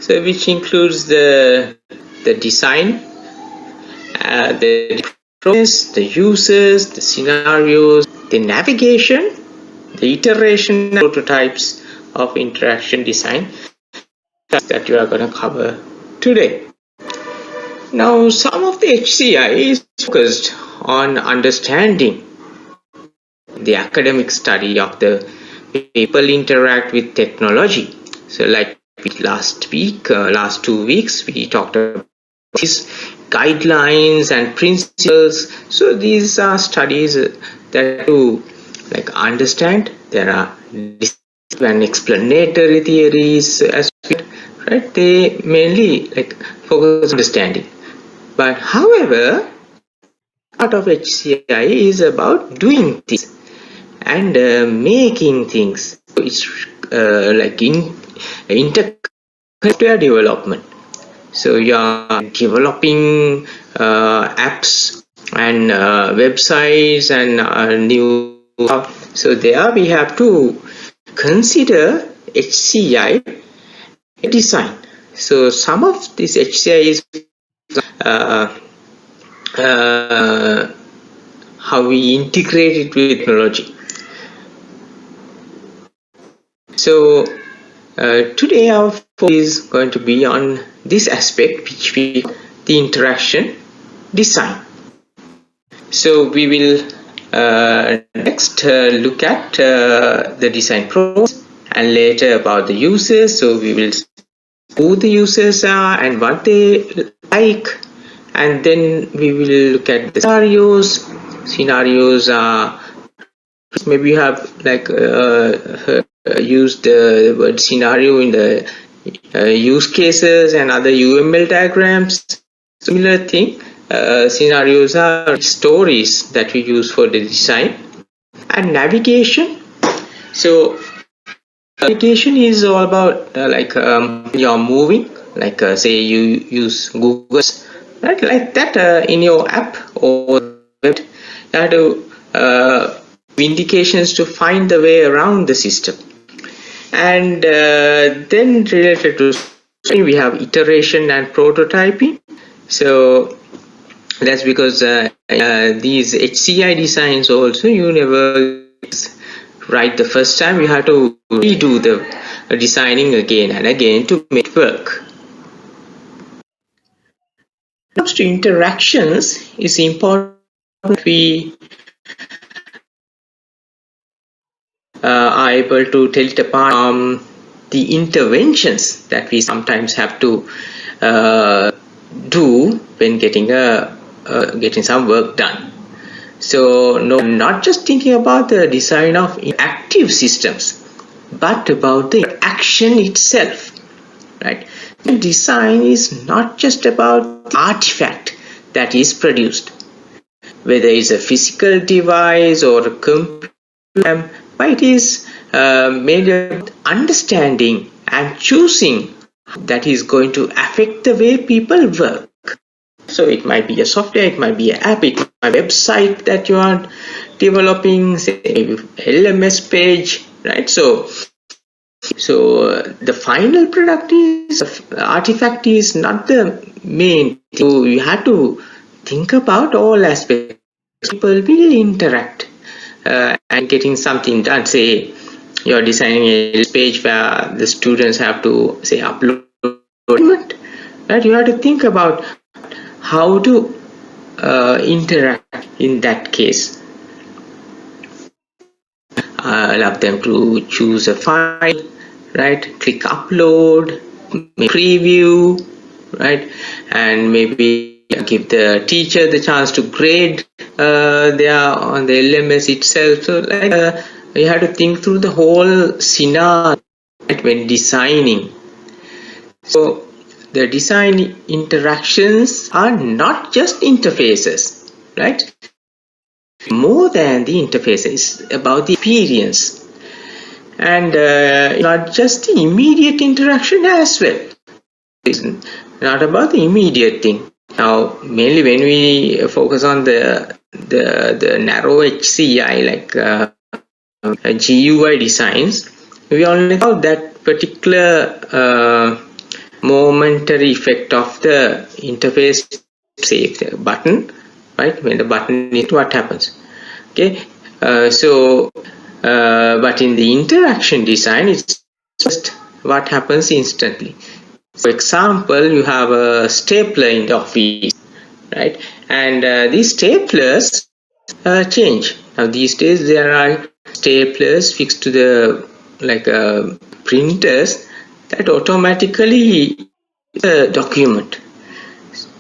so which includes the design, the process, the uses, the scenarios, the navigation, the iteration, prototypes of interaction design that you are going to cover today. Now, some of the HCI is focused on understanding the academic study of the people interact with technology. So like last 2 weeks, we talked about these guidelines and principles. So these are studies that to like understand. There are and explanatory theories aspect, right? They mainly like focus on understanding. But however, part of HCI is about doing things and making things. So it's like in software development. So you're developing apps and websites and new. So there we have to consider HCI design. So some of this HCI is uh, how we integrate it with technology. So today our focus is going to be on this aspect, which we call the interaction design. So we will next look at the design process and later about the users. So we will who the users are and what they like, and then we will look at the scenarios. Scenarios are maybe you have like used the word scenario in the use cases and other UML diagrams. Similar thing, scenarios are stories that we use for the design. And navigation. So navigation is all about like you're moving, like say you use Google, right? Like that in your app or web, you have to indications to find the way around the system. And then related to we have iteration and prototyping. So that's because these HCI designs also you never write the first time, you have to redo the designing again and again to make it work. When it comes to interactions, it's important we are able to tell it apart from the interventions that we sometimes have to do when getting some work done. So no, not just thinking about the design of active systems, but about the action itself, right? The design is not just about the artifact that is produced, whether it's a physical device or a computer, but it is made of understanding and choosing that is going to affect the way people work. So it might be a software, it might be an app, it might be a website that you are developing, say LMS page, right? So the final product is artifact is not the main. So you have to think about all aspects. People will interact and getting something done. Say you're designing a page where the students have to say upload, right? You have to think about how to interact in that case. Allow them to choose a file, right? Click upload, preview, right? And maybe give the teacher the chance to grade there on the LMS itself. So like you have to think through the whole scenario, right, when designing. So the design interactions are not just interfaces, right? More than the interface, it's about the experience, and not just the immediate interaction as well. It's not about the immediate thing. Now mainly when we focus on the narrow HCI like GUI designs, we only have that particular momentary effect of the interface, say the button, right? When the button is, what happens? Okay, but in the interaction design, it's just what happens instantly. For example, you have a stapler in the office, right? And these staplers change. Now these days there are staplers fixed to the printers that automatically document.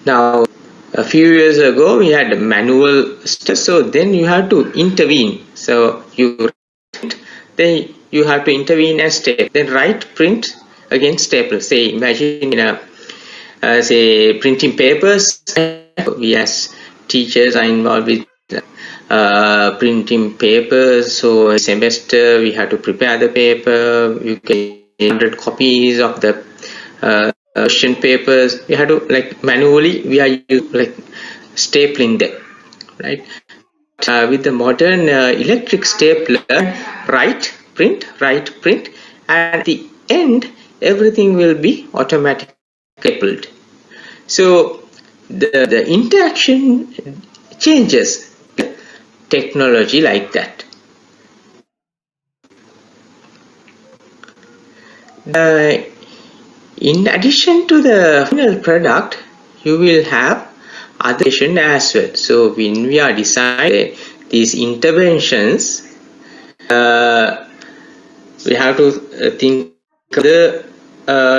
Now a few years ago we had manual stuff, so then you have to intervene. So then you have to intervene and staple, then write print against staple. Say imagine in a say printing papers, we as teachers are involved with printing papers. So a semester we have to prepare the paper. You get 100 copies of the question papers. We have to manually we are stapling them, right? With the modern electric stapler, write, print, and at the end everything will be automatically stapled. So the interaction changes technology like that. In addition to the final product, you will have other as well. So when we are designing these interventions, we have to think of the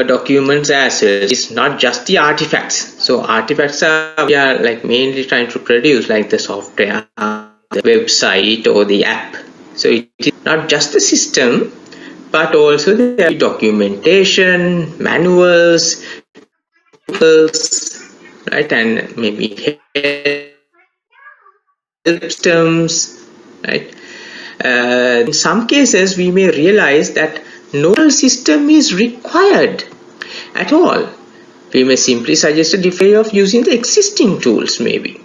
documents as well. It's not just the artifacts. So artifacts are we are mainly trying to produce like the software, the website or the app. So it is not just the system, but also the documentation, manuals, right, and maybe help systems, right. In some cases, we may realize that no system is required at all. We may simply suggest a different way of using the existing tools, maybe.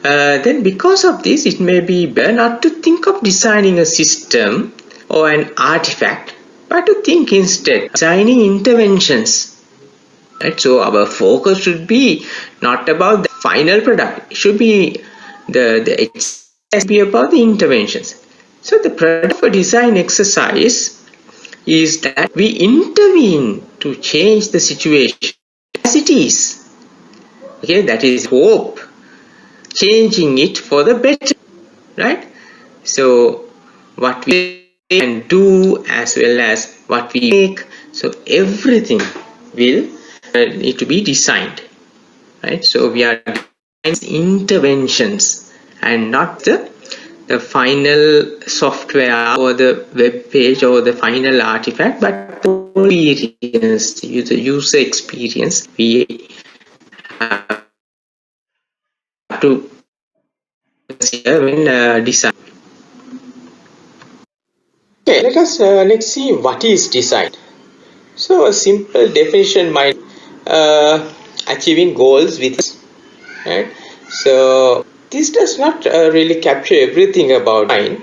Then because of this, it may be better not to think of designing a system or an artifact, but to think instead designing interventions. Right? So our focus should be not about the final product. It should be be about the interventions. So the product of a design exercise is that we intervene to change the situation as it is. Okay, that is hope, changing it for the better, right? So what we can do as well as what we make, so everything will need to be designed, right? So we are interventions and not the final software or the web page or the final artifact, but the experience, the user experience we have to consider when design. Okay, let's see what is design. So a simple definition might achieving goals with, right? So this does not really capture everything about design,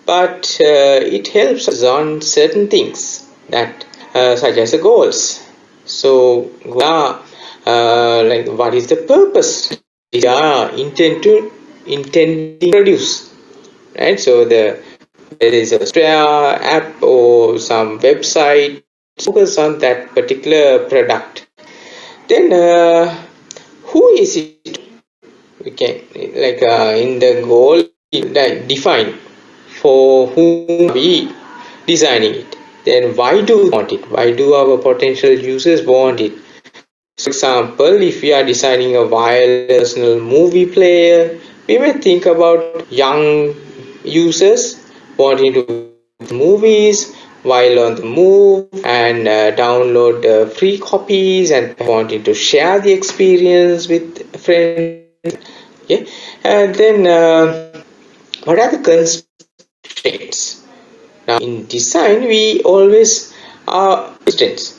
but it helps us on certain things that such as the goals. So what is the purpose we are intending to produce, right? So there is a software app or some website focus on that particular product. Then who is it? We can in the goal define for whom we designing it. Then why do we want it? Why do our potential users want it? For example, if we are designing a wireless personal movie player, we may think about young users wanting to watch movies while on the move and download free copies and wanting to share the experience with friends. Okay, and then what are the constraints? Now, in design, we always are constraints.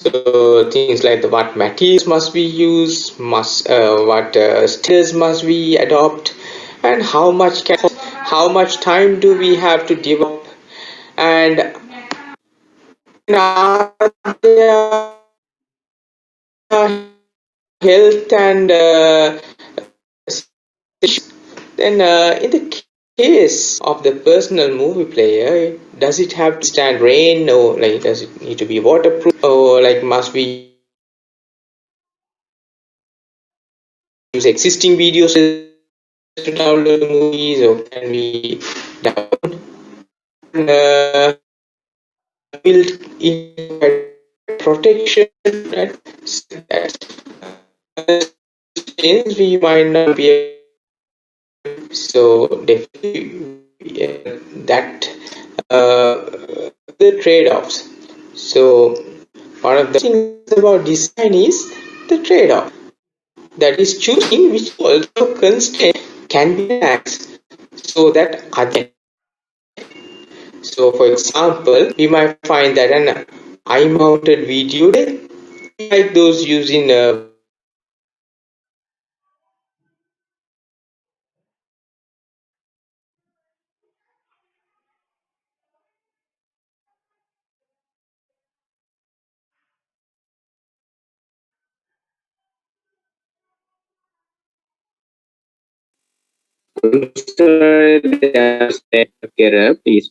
So things like what materials must be used, what standards must we adopt, and how much time do we have to develop, and are there health and then in the case of the personal movie player, does it have to stand rain, or like does it need to be waterproof, or like must we use existing videos to download movies, or can we download build in protection, right? So that things we might not be able. So definitely that the trade-offs. So one of the things about design is the trade-off. That is choosing which also constraint can be relaxed so that other. So for example, we might find that an eye-mounted video like those used in please.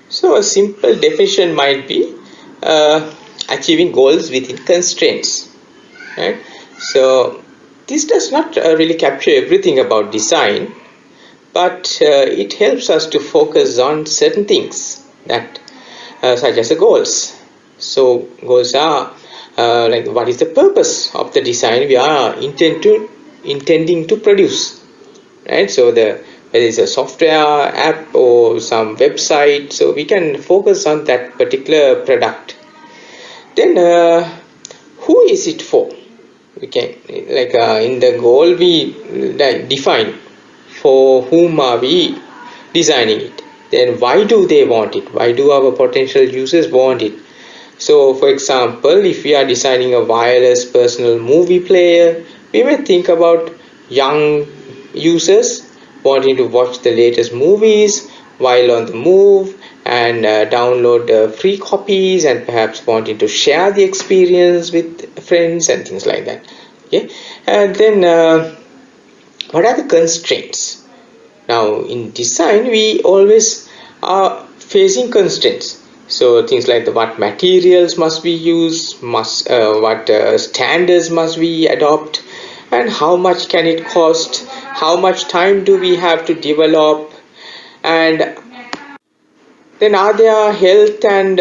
So a simple definition might be achieving goals within constraints, right? So this does not really capture everything about design, but it helps us to focus on certain things that such as the goals. So goals are like what is the purpose of the design we are intending to produce, right? So whether it's a software app or some website, so we can focus on that particular product. Then who is it for? We can like in the goal we define for whom are we designing it. Then why do they want it? Why do our potential users want it? So for example, if we are designing a wireless personal movie player, we may think about young users wanting to watch the latest movies while on the move, and download free copies, and perhaps wanting to share the experience with friends and things like that. Okay, and then what are the constraints? Now in design we always are facing constraints. So things like what materials must we use, what standards must we adopt, and how much can it cost, how much time do we have to develop, and then are there health and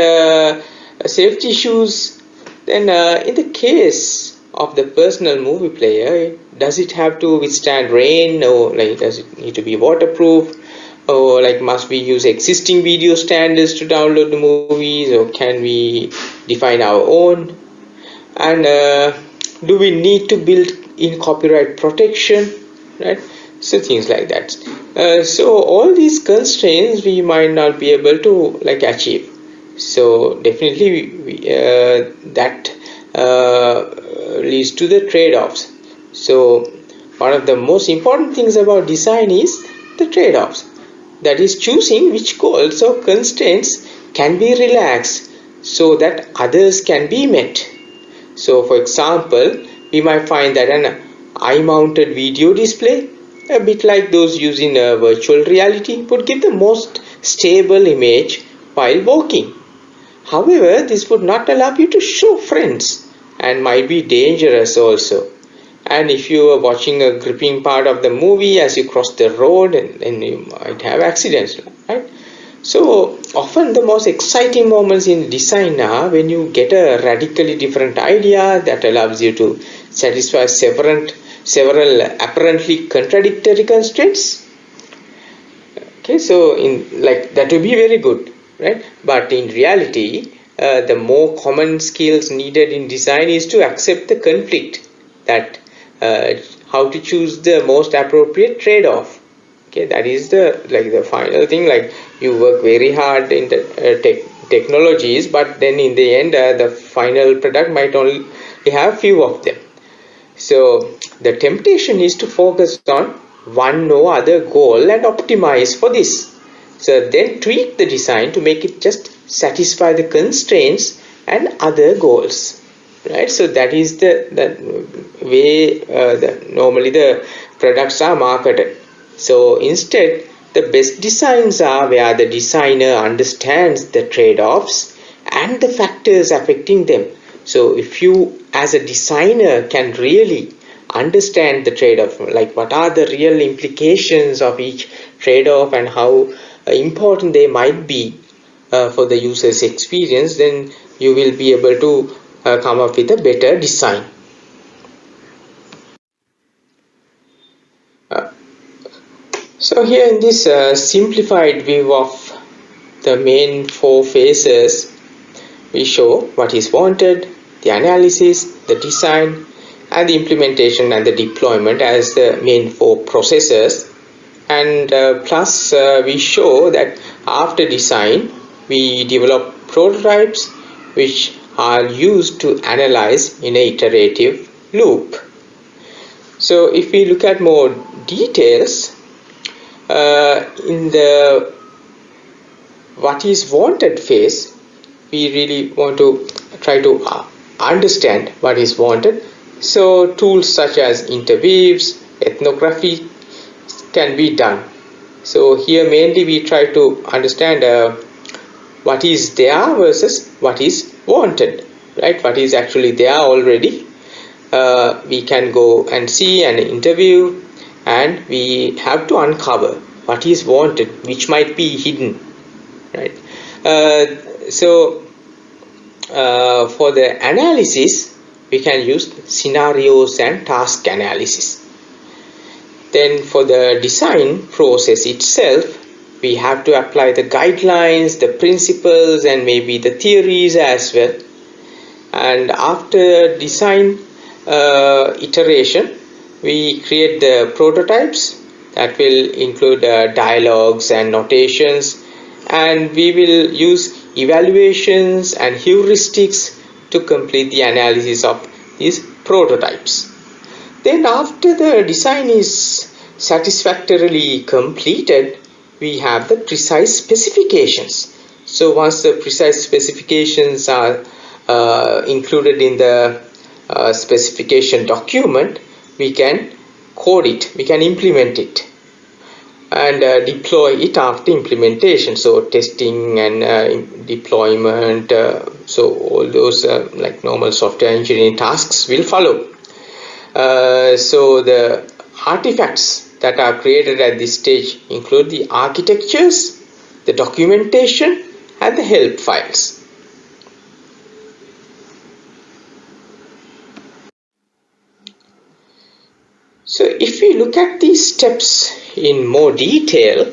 safety issues? Then in the case of the personal movie player, does it have to withstand rain, or like does it need to be waterproof, or like must we use existing video standards to download the movies, or can we define our own? And do we need to build in copyright protection, right? So things like that. So all these constraints we might not be able to like achieve. So definitely that leads to the trade-offs. So one of the most important things about design is the trade-offs, that is choosing which goals or constraints can be relaxed so that others can be met. So for example, we might find that an eye-mounted video display, a bit like those used in virtual reality, would give the most stable image while walking. However, this would not allow you to show friends and might be dangerous also. And if you are watching a gripping part of the movie as you cross the road, and you might have accidents, right? So often the most exciting moments in design are when you get a radically different idea that allows you to satisfy several apparently contradictory constraints. Okay, so in like that would be very good, right? But in reality, the more common skills needed in design is to accept the conflict, that how to choose the most appropriate trade-off. Okay, that is the final thing. Like, you work very hard in the technologies, but then in the end, the final product might only have few of them. So the temptation is to focus on one or other goal and optimize for this. So then tweak the design to make it just satisfy the constraints and other goals. Right, so that is the way normally the products are marketed. So instead, the best designs are where the designer understands the trade-offs and the factors affecting them. So if you as a designer can really understand the trade-off, like what are the real implications of each trade-off and how important they might be for the user's experience, then you will be able to come up with a better design. So here in this simplified view of the main four phases, we show what is wanted, the analysis, the design, and the implementation and the deployment as the main four processes. And plus we show that after design, we develop prototypes which are used to analyze in an iterative loop. So if we look at more details, in the what is wanted phase, we really want to try to understand what is wanted. So tools such as interviews, ethnography can be done. So here mainly we try to understand what is there versus what is wanted, right? What is actually there already. We can go and see and interview, and we have to uncover what is wanted, which might be hidden, right? For the analysis, we can use scenarios and task analysis. Then for the design process itself, we have to apply the guidelines, the principles, and maybe the theories as well. And after design iteration, we create the prototypes that will include dialogues and notations, and we will use evaluations and heuristics to complete the analysis of these prototypes. Then after the design is satisfactorily completed, we have the precise specifications. So once the precise specifications are included in the specification document, we can code it, we can implement it, and deploy it after implementation. So testing and deployment, so all those like normal software engineering tasks will follow. So the artifacts that are created at this stage include the architectures, the documentation, and the help files. So if we look at these steps in more detail,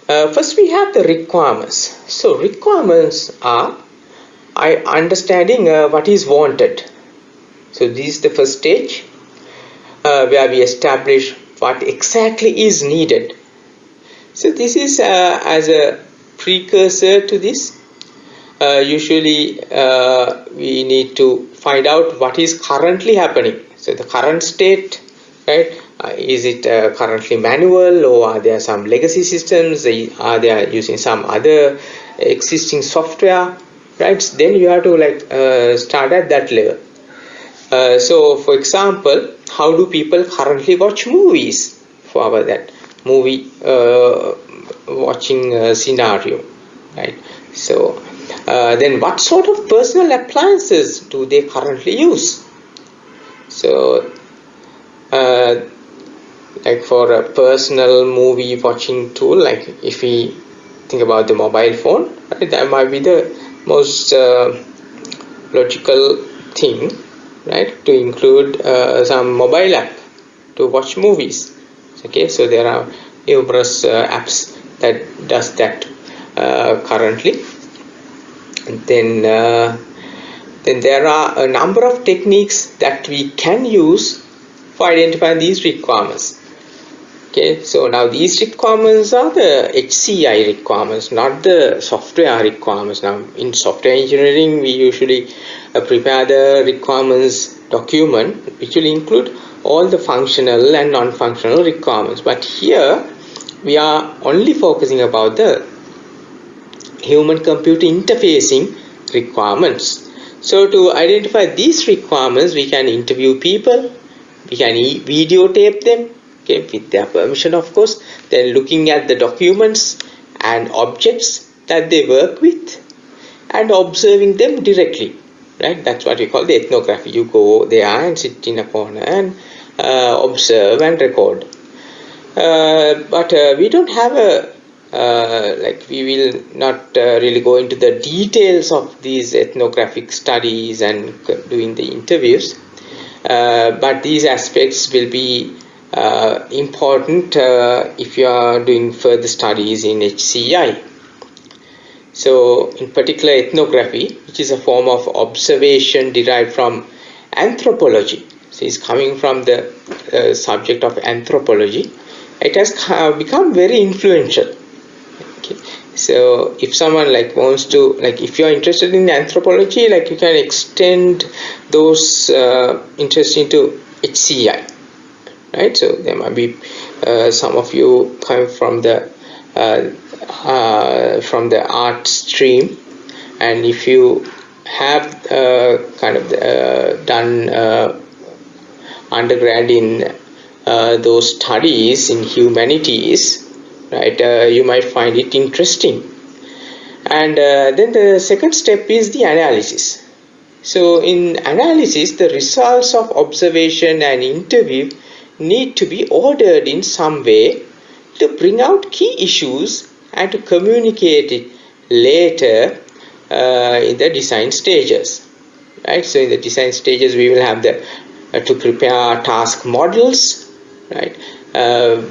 first we have the requirements. So requirements are understanding what is wanted. So this is the first stage where we establish what exactly is needed. So this is as a precursor to this. Usually we need to find out what is currently happening. So the current state, right? Is it currently manual, or are there some legacy systems? Are they using some other existing software? Right? Then you have to start at that level. So, for example, how do people currently watch movies? For our that movie watching scenario, right? So, then what sort of personal appliances do they currently use? So, like for a personal movie watching tool, like if we think about the mobile phone, right, that might be the most logical thing, right, to include some mobile app to watch movies. Okay, so there are numerous apps that does that currently. And then there are a number of techniques that we can use for identifying these requirements. Okay, so now these requirements are the HCI requirements, not the software requirements. Now in software engineering, we usually prepare the requirements document, which will include all the functional and non-functional requirements. But here we are only focusing about the human-computer interfacing requirements. So to identify these requirements, we can interview people, we can videotape them, okay, with their permission of course, then looking at the documents and objects that they work with and observing them directly, right? That's what we call the ethnography. You go there and sit in a corner and observe and record. But we don't have a we will not really go into the details of these ethnographic studies and doing the interviews, but these aspects will be important if you are doing further studies in HCI. So in particular, ethnography, which is a form of observation derived from anthropology, so it's coming from the subject of anthropology. It has become very influential. Okay. So if someone wants to, if you're interested in anthropology, you can extend those interests into HCI, right? So there might be some of you coming from the art stream, and if you have done undergrad in those studies in humanities, right, you might find it interesting. And then the second step is the analysis. So in analysis, the results of observation and interview need to be ordered in some way to bring out key issues and to communicate it later in the design stages, right? So in the design stages, we will have to prepare task models, right,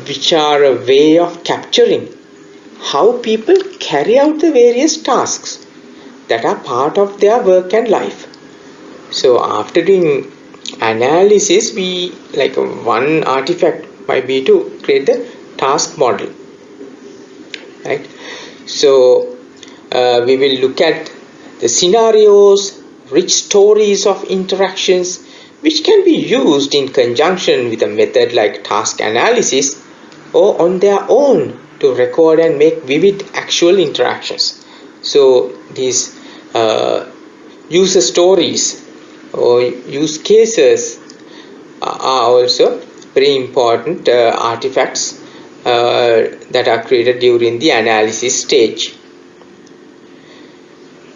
which are a way of capturing how people carry out the various tasks that are part of their work and life. So after doing analysis, we one artifact might be to create the task model, right? So we will look at the scenarios, rich stories of interactions, which can be used in conjunction with a method like task analysis or on their own to record and make vivid actual interactions. So these user stories or use cases are also very important artifacts that are created during the analysis stage.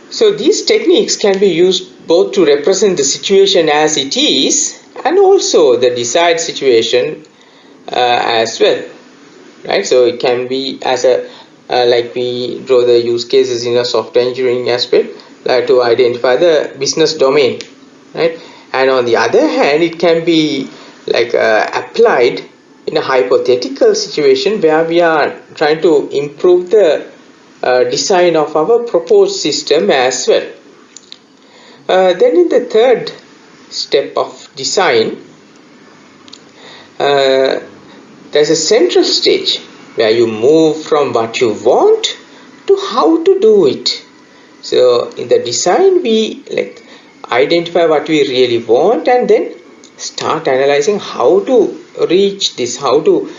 So these techniques can be used both to represent the situation as it is and also the desired situation as well, right? So it can be as a we draw the use cases in a software engineering aspect to identify the business domain, right? And on the other hand, it can be applied in a hypothetical situation where we are trying to improve the design of our proposed system as well. Then in the third step of design, there's a central stage where you move from what you want to how to do it. So in the design, we identify what we really want and then start analyzing how to reach this, how to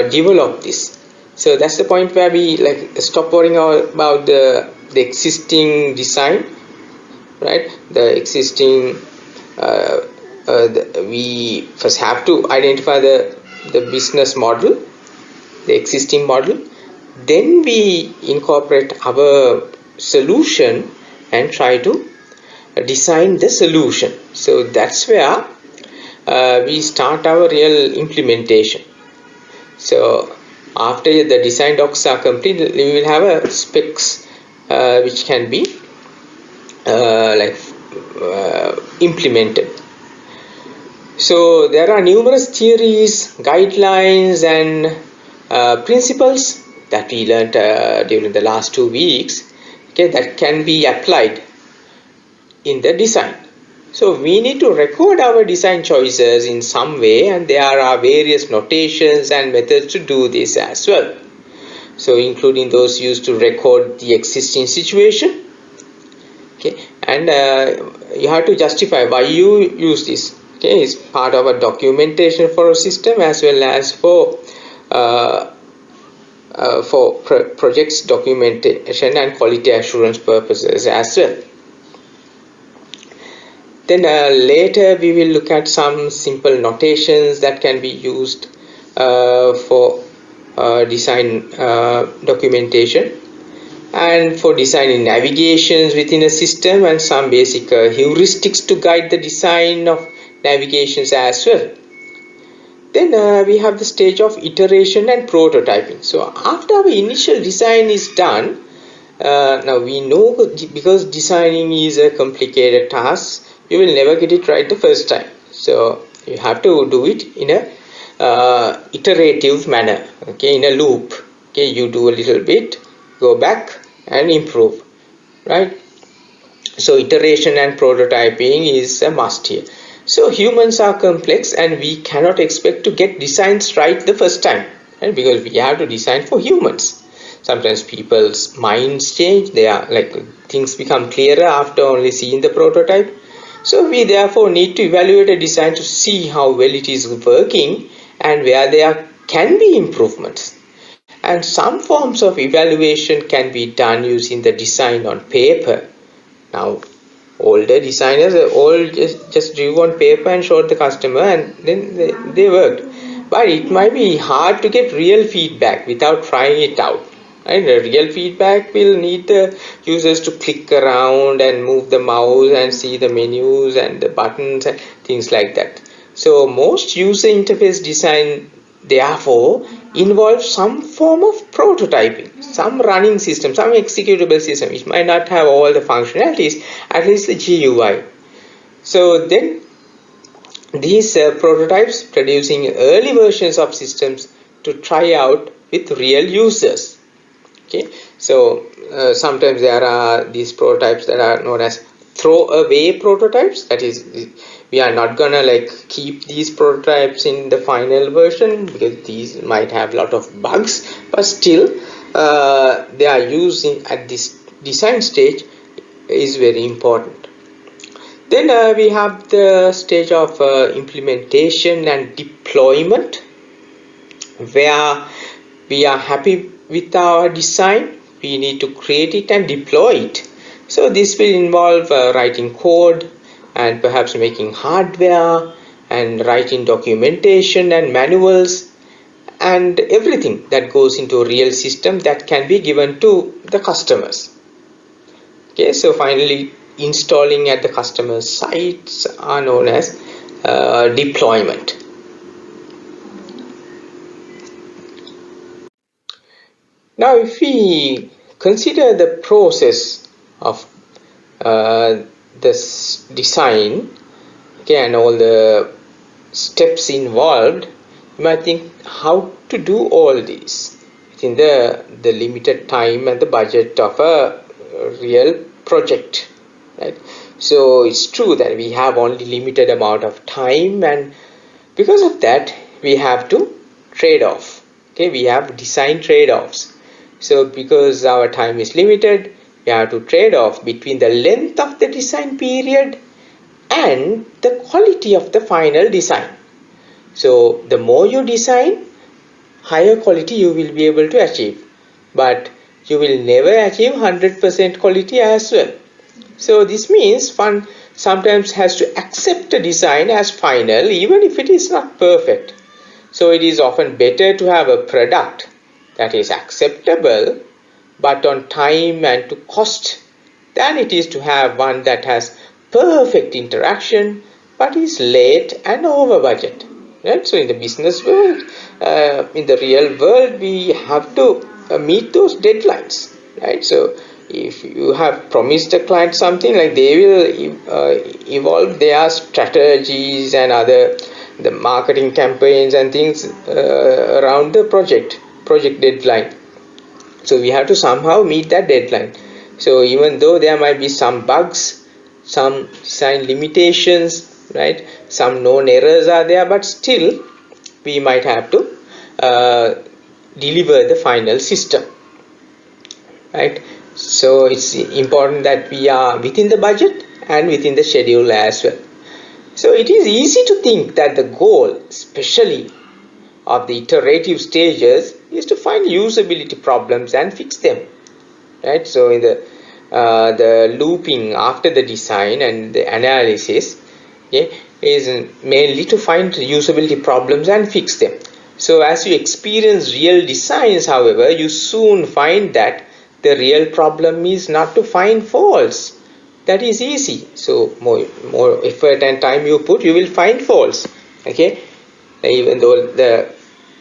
develop this. So that's the point where we like stop worrying about the existing design, right? The existing we first have to identify the business model, the existing model, then we incorporate our solution and try to design the solution. So that's where we start our real implementation. So after the design docs are complete, we will have a specs which can be implemented. So there are numerous theories, guidelines and principles that we learned during the last 2 weeks, okay, that can be applied in the design. So we need to record our design choices in some way, and there are various notations and methods to do this as well. So including those used to record the existing situation, okay, and you have to justify why you use this. Okay, it's part of a documentation for a system as well as for projects documentation and quality assurance purposes as well. Then later we will look at some simple notations that can be used for design documentation and for designing navigations within a system, and some basic heuristics to guide the design of navigations as well. Then we have the stage of iteration and prototyping. So after our initial design is done, now we know, because designing is a complicated task, you will never get it right the first time. So you have to do it in a iterative manner, okay, in a loop. Okay, you do a little bit, go back and improve, right? So iteration and prototyping is a must here. So humans are complex and we cannot expect to get designs right the first time, right? Because we have to design for humans. Sometimes people's minds change, they are like things become clearer after only seeing the prototype. So we therefore need to evaluate a design to see how well it is working and where there can be improvements. And some forms of evaluation can be done using the design on paper. Now, older designers all just drew on paper and showed the customer, and then they worked. But it might be hard to get real feedback without trying it out. And the real feedback will need the users to click around and move the mouse and see the menus and the buttons and things like that. So most user interface design therefore involves some form of prototyping, some running system, some executable system. It might not have all the functionalities, at least the GUI. So then these prototypes producing early versions of systems to try out with real users. Okay, so sometimes there are these prototypes that are known as throwaway prototypes. That is, we are not gonna like keep these prototypes in the final version because these might have a lot of bugs, but still they are using at this design stage is very important. Then we have the stage of implementation and deployment, where we are happy with our design, we need to create it and deploy it. So this will involve writing code and perhaps making hardware and writing documentation and manuals and everything that goes into a real system that can be given to the customers. Okay, so finally installing at the customer sites are known as deployment. Now, if we consider the process of this design, okay, and all the steps involved, you might think how to do all these within the limited time and the budget of a real project, right? So it's true that we have only limited amount of time, and because of that we have to trade off. Okay, we have design trade-offs. So because our time is limited, we have to trade off between the length of the design period and the quality of the final design. So the more you design, higher quality you will be able to achieve, but you will never achieve 100% quality as well. So this means one sometimes has to accept a design as final even if it is not perfect. So it is often better to have a product that is acceptable but on time and to cost than it is to have one that has perfect interaction but is late and over budget. Right? So in the business world, in the real world, we have to meet those deadlines. Right? So if you have promised a client something, like they will evolve their strategies and other the marketing campaigns and things around the project deadline. So we have to somehow meet that deadline. So even though there might be some bugs, some design limitations, right, some known errors are there, but still we might have to deliver the final system, right? So it's important that we are within the budget and within the schedule as well. So it is easy to think that the goal, especially of the iterative stages, is to find usability problems and fix them, right? So in the looping after the design and the analysis, okay, is mainly to find usability problems and fix them. So as you experience real designs, however, you soon find that the real problem is not to find faults. That is easy. So more effort and time you put, you will find faults. Okay, even though the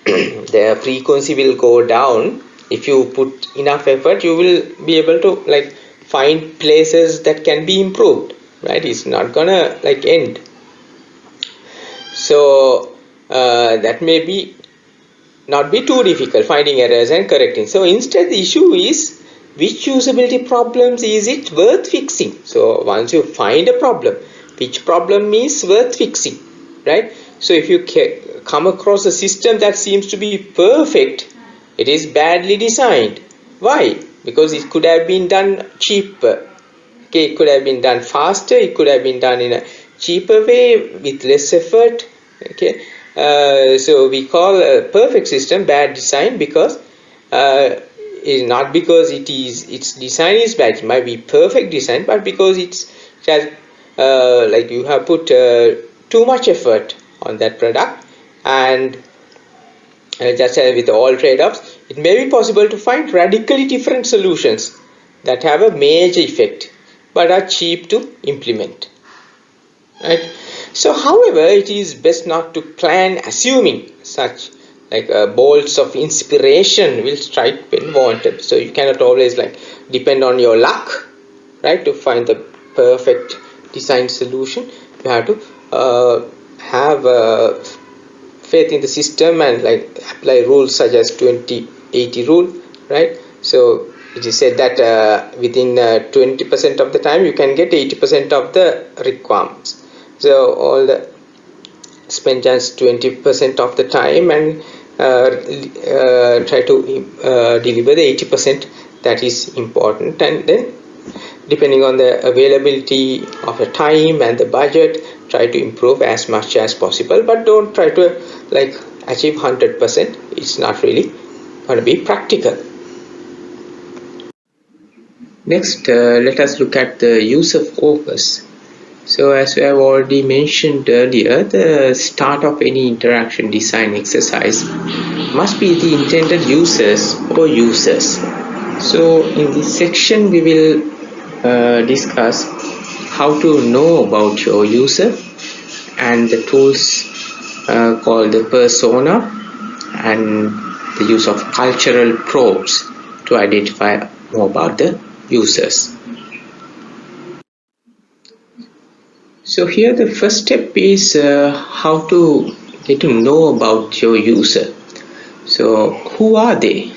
the frequency will go down, if you put enough effort, you will be able to like find places that can be improved, right? It's not gonna like end. So that may be not be too difficult, finding errors and correcting. So instead the issue is which usability problems is it worth fixing. So once you find a problem, which problem is worth fixing, right? So if you come across a system that seems to be perfect, it is badly designed. Why? Because it could have been done cheaper. Okay, it could have been done faster, it could have been done in a cheaper way with less effort. Okay, so we call a perfect system bad design because is not because its design is bad. It might be perfect design, but because it has like you have put too much effort on that product, and just as with all trade-offs, it may be possible to find radically different solutions that have a major effect but are cheap to implement. Right? So, however, it is best not to plan assuming such like bolts of inspiration will strike when wanted. So you cannot always like depend on your luck, right, to find the perfect design solution. You have to have faith in the system and like apply rules such as 20-80 rule, right? So it is said that within 20% of the time you can get 80% of the requirements. So all the spend just 20% of the time and try to deliver the 80% that is important, and then depending on the availability of the time and the budget, try to improve as much as possible, but don't try to like achieve 100%. It's not really going to be practical. Next, let us look at the user focus. So as we have already mentioned earlier, the start of any interaction design exercise must be the intended users or users. So in this section we will discuss how to know about your user and the tools called the persona and the use of cultural probes to identify more about the users. So here the first step is how to get to know about your user. So who are they?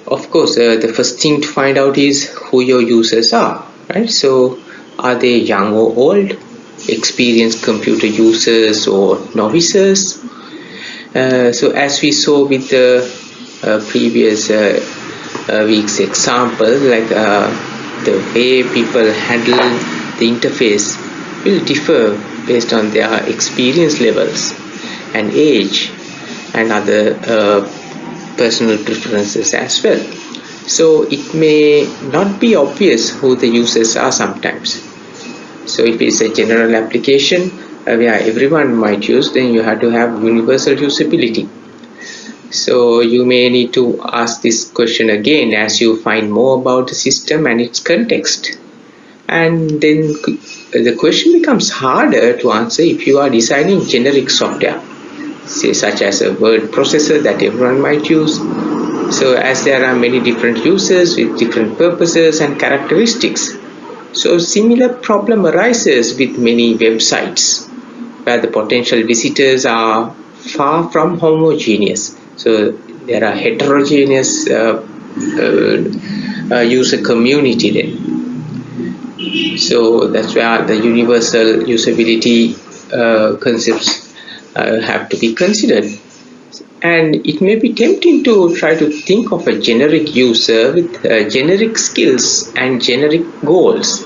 Of course, the first thing to find out is who your users are, right? So are they young or old, experienced computer users or novices? So as we saw with the previous week's example, like the way people handle the interface will differ based on their experience levels and age and other personal preferences as well. So it may not be obvious who the users are sometimes. So if it's a general application where everyone might use, then you have to have universal usability. So you may need to ask this question again as you find more about the system and its context. And then the question becomes harder to answer if you are designing generic software, say such as a word processor that everyone might use. So as there are many different users with different purposes and characteristics, so similar problem arises with many websites where the potential visitors are far from homogeneous. So there are heterogeneous user community then. So that's where the universal usability concepts have to be considered. And it may be tempting to try to think of a generic user with generic skills and generic goals.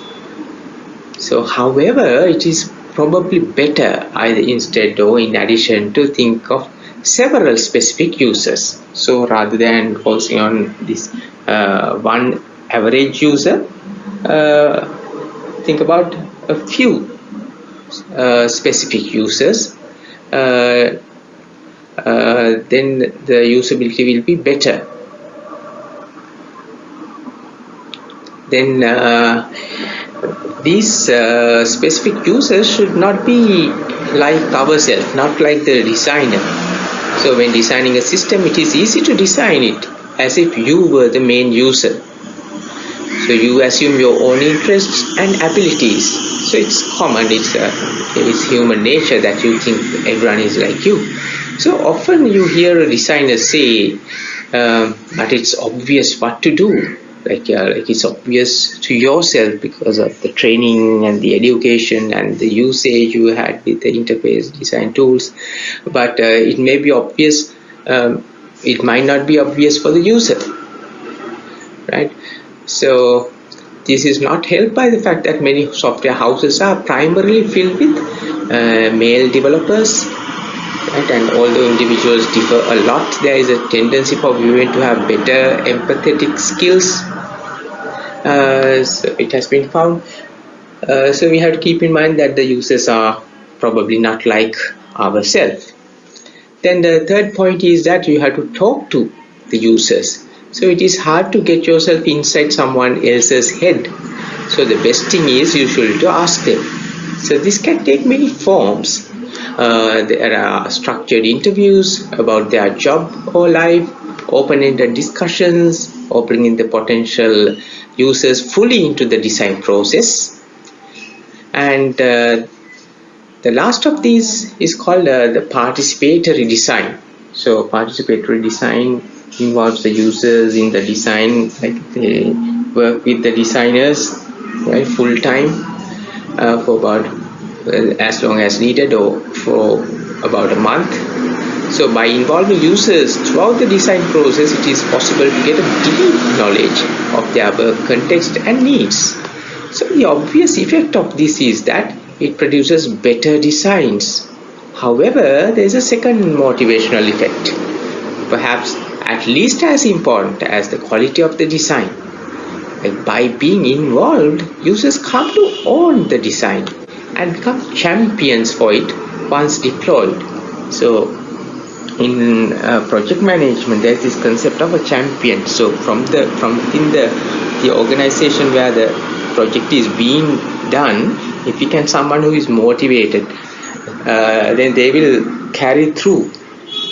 So however, it is probably better either instead or in addition to think of several specific users. So rather than focusing on this one average user, think about a few specific users. Then the usability will be better. Then these specific users should not be like ourselves, not like the designer. So when designing a system, it is easy to design it as if you were the main user. So you assume your own interests and abilities. So it's common, it's human nature that you think everyone is like you. So often you hear a designer say, but it's obvious what to do. Like it's obvious to yourself because of the training and the education and the usage you had with the interface design tools. But it may be obvious, it might not be obvious for the user, right? So this is not helped by the fact that many software houses are primarily filled with male developers, right? And although individuals differ a lot, there is a tendency for women to have better empathetic skills. So it has been found. So we have to keep in mind that the users are probably not like ourselves. Then the third point is that you have to talk to the users. So it is hard to get yourself inside someone else's head. So the best thing is usually to ask them. So this can take many forms. There are structured interviews about their job or life, open-ended discussions, or bringing the potential users fully into the design process. And the last of these is called the participatory design. So participatory design involves the users in the design, like they work with the designers, right, full time for about as long as needed or for about a month. So by involving users throughout the design process, it is possible to get a deep knowledge of their work context and needs. So the obvious effect of this is that it produces better designs. However, there is a second motivational effect, perhaps at least as important as the quality of the design. Like by being involved, users come to own the design and become champions for it once deployed. So in project management, there's this concept of a champion. So from within the organization where the project is being done, if you can someone who is motivated, then they will carry through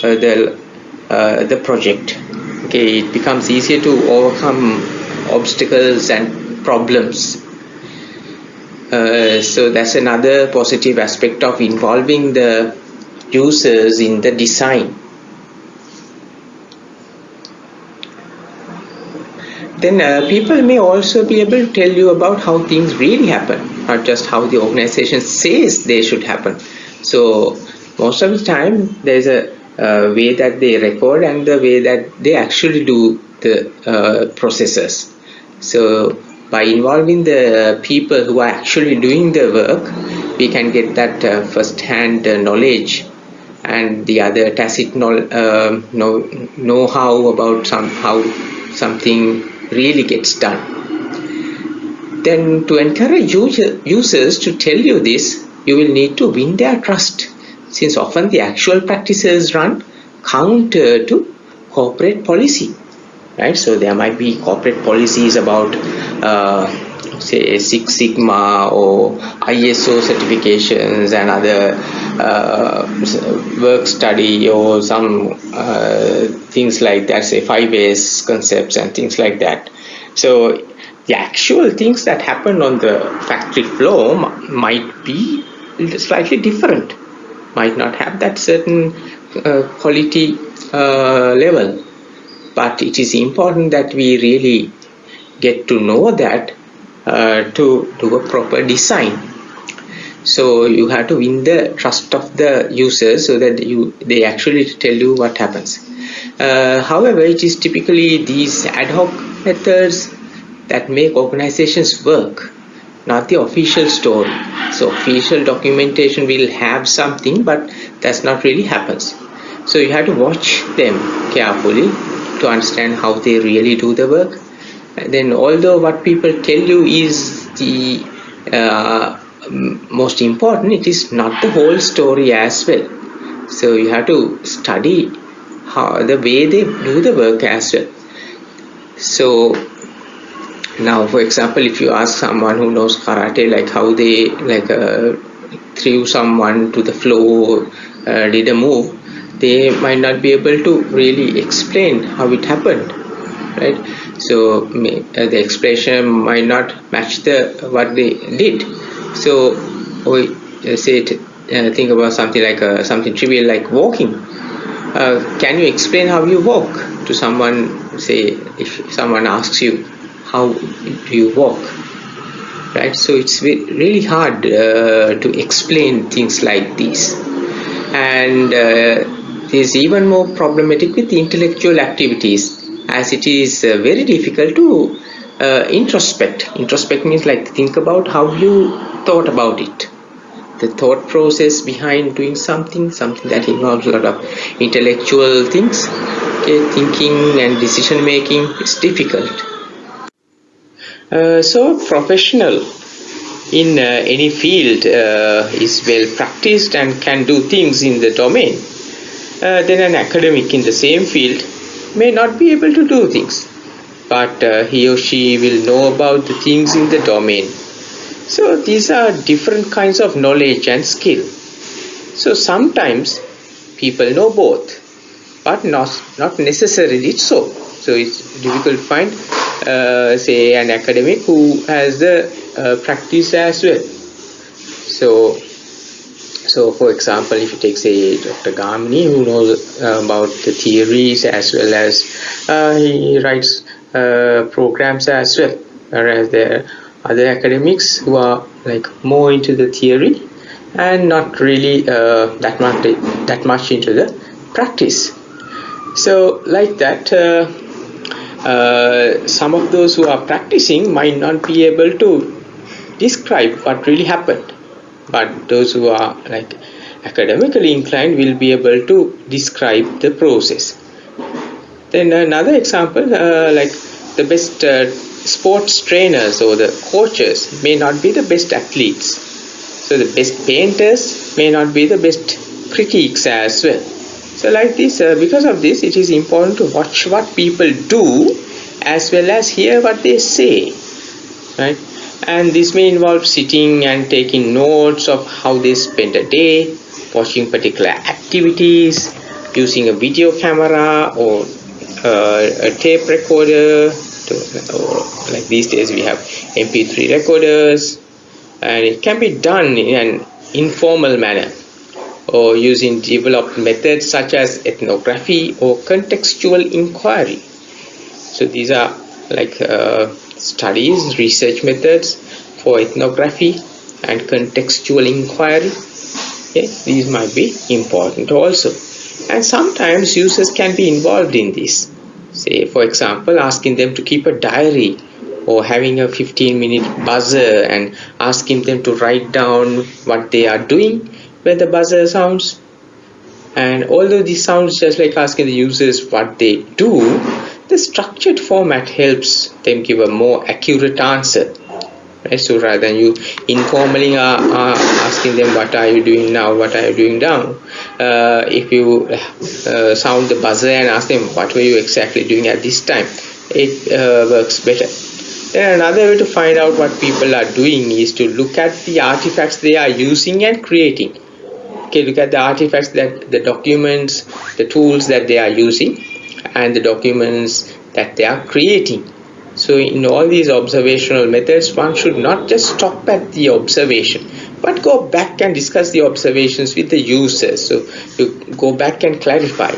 the project. Okay, it becomes easier to overcome obstacles and problems. So that's another positive aspect of involving the users in the design. Then people may also be able to tell you about how things really happen, not just how the organization says they should happen. So most of the time there's a way that they record and the way that they actually do the processes. So by involving the people who are actually doing the work, we can get that first-hand knowledge and the other tacit know-how about how something really gets done. Then to encourage users to tell you this, you will need to win their trust, since often the actual practices run counter to corporate policy. Right, so there might be corporate policies about say Six Sigma or ISO certifications and other work study or some things like that, say 5S concepts and things like that. So the actual things that happen on the factory floor might be slightly different, might not have that certain quality level. But it is important that we really get to know that to do a proper design. So you have to win the trust of the users so that they actually tell you what happens. However, it is typically these ad hoc methods that make organizations work, not the official story. So official documentation will have something, but that's not really happens. So you have to watch them carefully to understand how they really do the work. And then although what people tell you is the most important, it is not the whole story as well. So you have to study the way they do the work as well. So now, for example, if you ask someone who knows karate, like how they threw someone to the floor, did a move, they might not be able to really explain how it happened, right? So the explanation might not match what they did. So we think about something like something trivial like walking. Can you explain how you walk to someone? Say if someone asks you, how do you walk, right? So it's really hard to explain things like this. And it is even more problematic with the intellectual activities, as it is very difficult to introspect. Introspect means like think about how you thought about it, the thought process behind doing something that involves a lot of intellectual things. Okay, thinking and decision making is difficult. So professional in any field is well practiced and can do things in the domain, then an academic in the same field may not be able to do things, but he or she will know about the things in the domain. So these are different kinds of knowledge and skill. So sometimes people know both, but not necessarily so. So it's difficult to find say an academic who has the practice as well. So for example, if you take say Dr. Gamini, who knows about the theories as well as he writes programs as well, whereas there are other academics who are like more into the theory and not really that much into the practice. So like that, some of those who are practicing might not be able to describe what really happened, but those who are like academically inclined will be able to describe the process. Then another example, like the best sports trainers or the coaches may not be the best athletes. So the best painters may not be the best critics as well. So like this, because of this, it is important to watch what people do as well as hear what they say, right? And this may involve sitting and taking notes of how they spend a day, watching particular activities, using a video camera or a tape recorder, or like these days we have MP3 recorders, and it can be done in an informal manner or using developed methods such as ethnography or contextual inquiry. So these are like studies, research methods for ethnography and contextual inquiry. Okay, these might be important also. And sometimes users can be involved in this. Say, for example, asking them to keep a diary or having a 15-minute buzzer and asking them to write down what they are doing when the buzzer sounds. And although this sounds just like asking the users what they do, the structured format helps them give a more accurate answer. Right? So rather than you informally asking them what are you doing now, what are you doing now, if you sound the buzzer and ask them what were you exactly doing at this time, it works better. Then another way to find out what people are doing is to look at the artifacts they are using and creating. Okay, look at the artifacts, that the documents, the tools that they are using, and the documents that they are creating. So in all these observational methods, one should not just stop at the observation, but go back and discuss the observations with the users. So you go back and clarify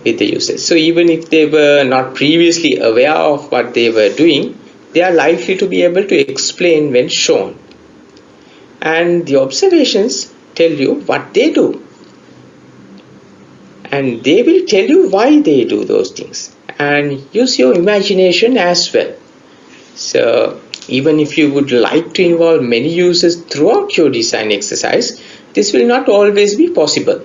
with the users. So even if they were not previously aware of what they were doing, they are likely to be able to explain when shown. And the observations tell you what they do, and they will tell you why they do those things, and use your imagination as well. So even if you would like to involve many users throughout your design exercise, this will not always be possible,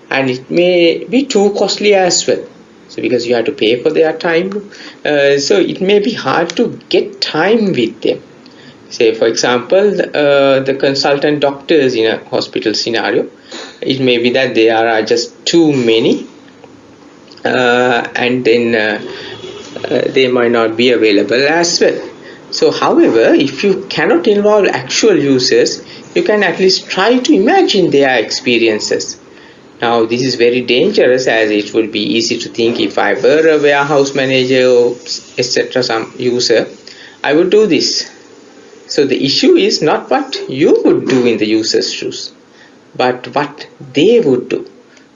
and it may be too costly as well. So because you have to pay for their time, so it may be hard to get time with them. Say for example, the consultant doctors in a hospital scenario, it may be that there are just too many, and then they might not be available as well. So however, if you cannot involve actual users, you can at least try to imagine their experiences. Now this is very dangerous, as it would be easy to think, if I were a warehouse manager or etc., some user, I would do this. So the issue is not what you would do in the user's shoes, but what they would do.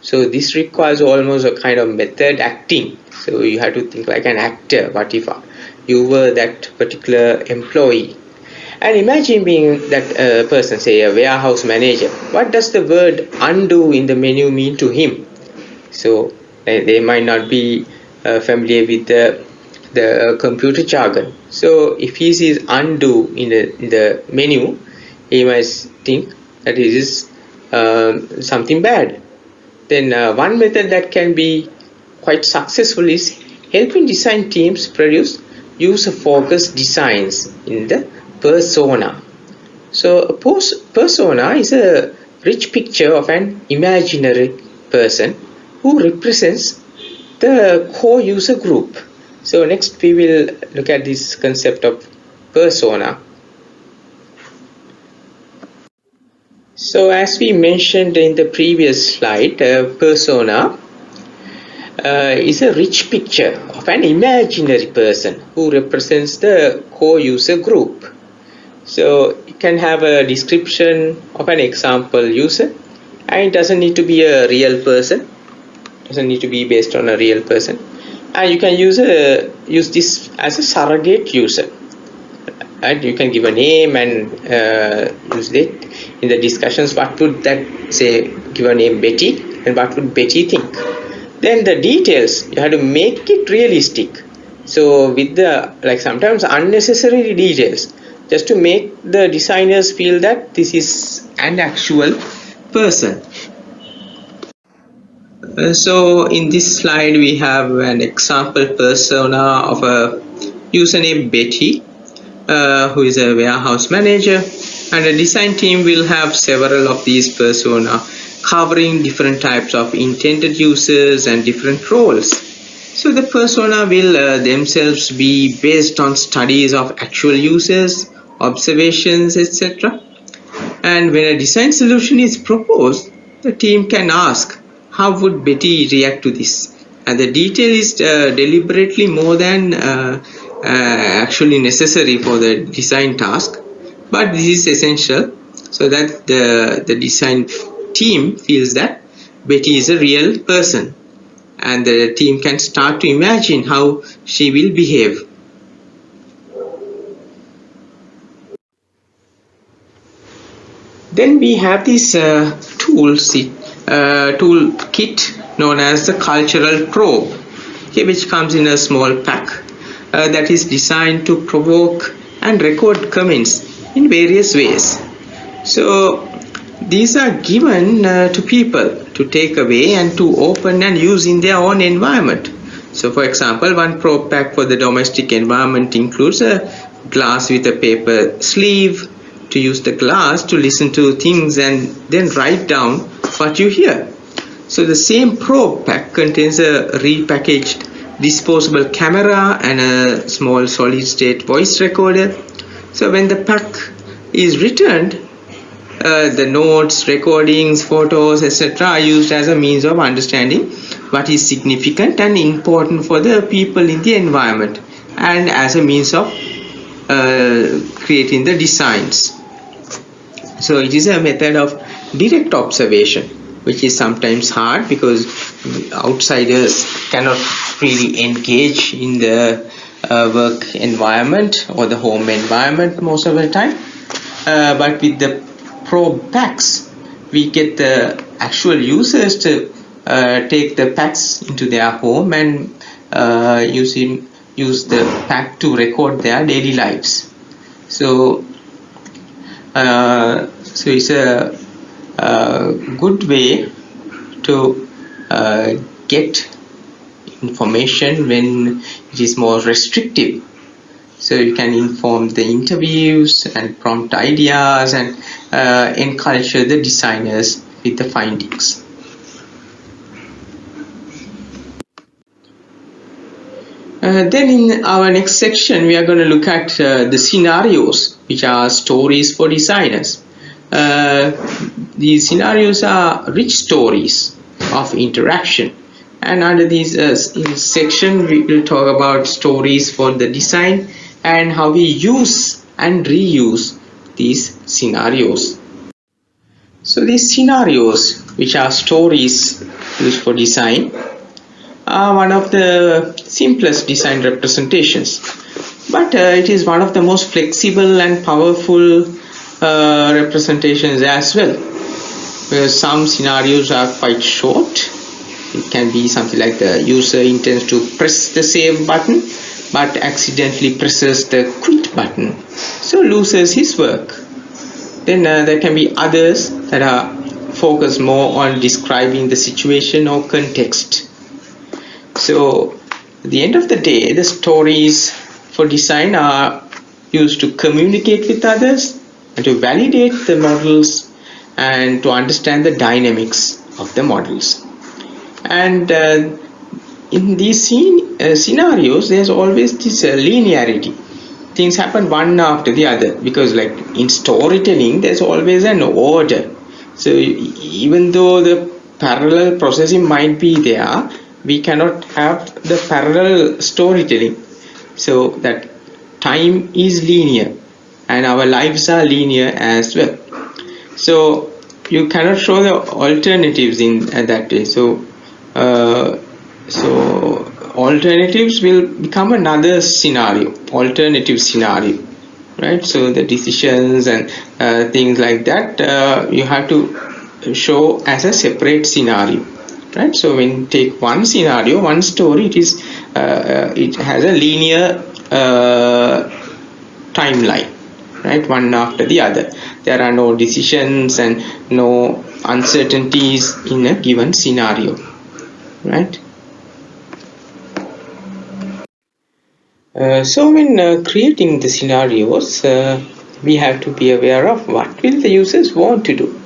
So this requires almost a kind of method acting. So you have to think like an actor. What if you were that particular employee? And imagine being that person, say a warehouse manager. What does the word undo in the menu mean to him? So they might not be familiar with the computer jargon. So if he sees undo in the menu, he might think that it is something bad. Then one method that can be quite successful is helping design teams produce user-focused designs in the persona. So a persona is a rich picture of an imaginary person who represents the core user group. So next we will look at this concept of persona. So as we mentioned in the previous slide, persona is a rich picture of an imaginary person who represents the core user group. So you can have a description of an example user, and it doesn't need to be a real person, doesn't need to be based on a real person, and you can use this as a surrogate user. And you can give a name and use it in the discussions. What would that say? Give a name Betty, and what would Betty think? Then the details, you have to make it realistic. So with the sometimes unnecessary details, just to make the designers feel that this is an actual person. So in this slide we have an example persona of a user named Betty, who is a warehouse manager, and a design team will have several of these persona covering different types of intended users and different roles. So the persona will themselves be based on studies of actual users, observations, etc. And when a design solution is proposed, the team can ask, how would Betty react to this? And the detail is deliberately more than actually necessary for the design task, but this is essential so that the design team feels that Betty is a real person, and the team can start to imagine how she will behave. Then we have this toolkit known as the cultural probe, okay, which comes in a small pack. that is designed to provoke and record comments in various ways. So these are given to people to take away and to open and use in their own environment. So for example, one probe pack for the domestic environment includes a glass with a paper sleeve to use the glass to listen to things and then write down what you hear. So the same probe pack contains a repackaged disposable camera and a small solid-state voice recorder. So when the pack is returned, the notes, recordings, photos, etc. are used as a means of understanding what is significant and important for the people in the environment, and as a means of creating the designs. So it is a method of direct observation, which is sometimes hard because outsiders cannot really engage in the work environment or the home environment most of the time. But with the probe packs, we get the actual users to take the packs into their home and use the pack to record their daily lives. So it's a good way to get information when it is more restrictive. So you can inform the interviews and prompt ideas and encourage the designers with the findings. Then in our next section, we are going to look at the scenarios, which are stories for designers. These scenarios are rich stories of interaction. And under this section, we will talk about stories for the design and how we use and reuse these scenarios. So these scenarios, which are stories used for design, are one of the simplest design representations, but it is one of the most flexible and powerful representations as well, because some scenarios are quite short. It can be something like the user intends to press the save button but accidentally presses the quit button, so loses his work. Then there can be others that are focused more on describing the situation or context. So at the end of the day, the stories for design are used to communicate with others and to validate the models and to understand the dynamics of the models. And in these scenarios, there's always this linearity. Things happen one after the other, because like in storytelling, there's always an order. So even though the parallel processing might be there, we cannot have the parallel storytelling. So that time is linear and our lives are linear as well. So you cannot show the alternatives in that way. So alternatives will become another scenario, alternative scenario, right? So the decisions and things like that you have to show as a separate scenario, right? So when you take one scenario, one story, it has a linear timeline, right? One after the other. There are no decisions and no uncertainties in a given scenario, right? So when creating the scenarios, we have to be aware of what will the users want to do.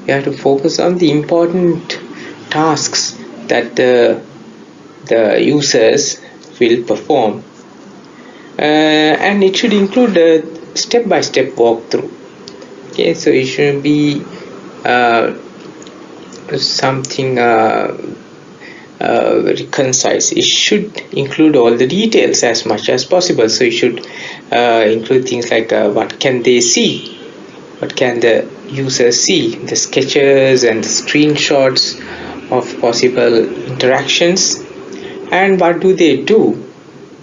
We have to focus on the important tasks that the users will perform, and it should include a step-by-step walkthrough. Okay, so it should be something very concise. It should include all the details as much as possible. So it should include things like what can they see, what can the user see, the sketches and the screenshots of possible interactions, and what do they do.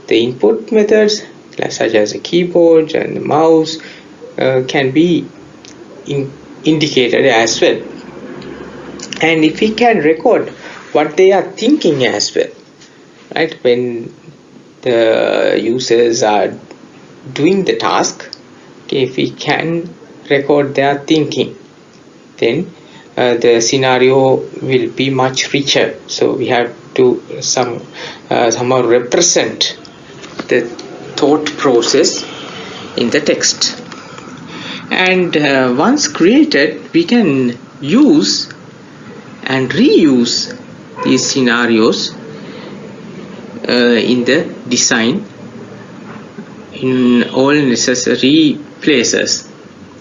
The input methods such as the keyboard and the mouse can be indicated as well. And if we can record what they are thinking as well, right? When the users are doing the task, okay, if we can record their thinking, then the scenario will be much richer. So we have to somehow represent the thought process in the text. And once created, we can use and reuse these scenarios in the design in all necessary places.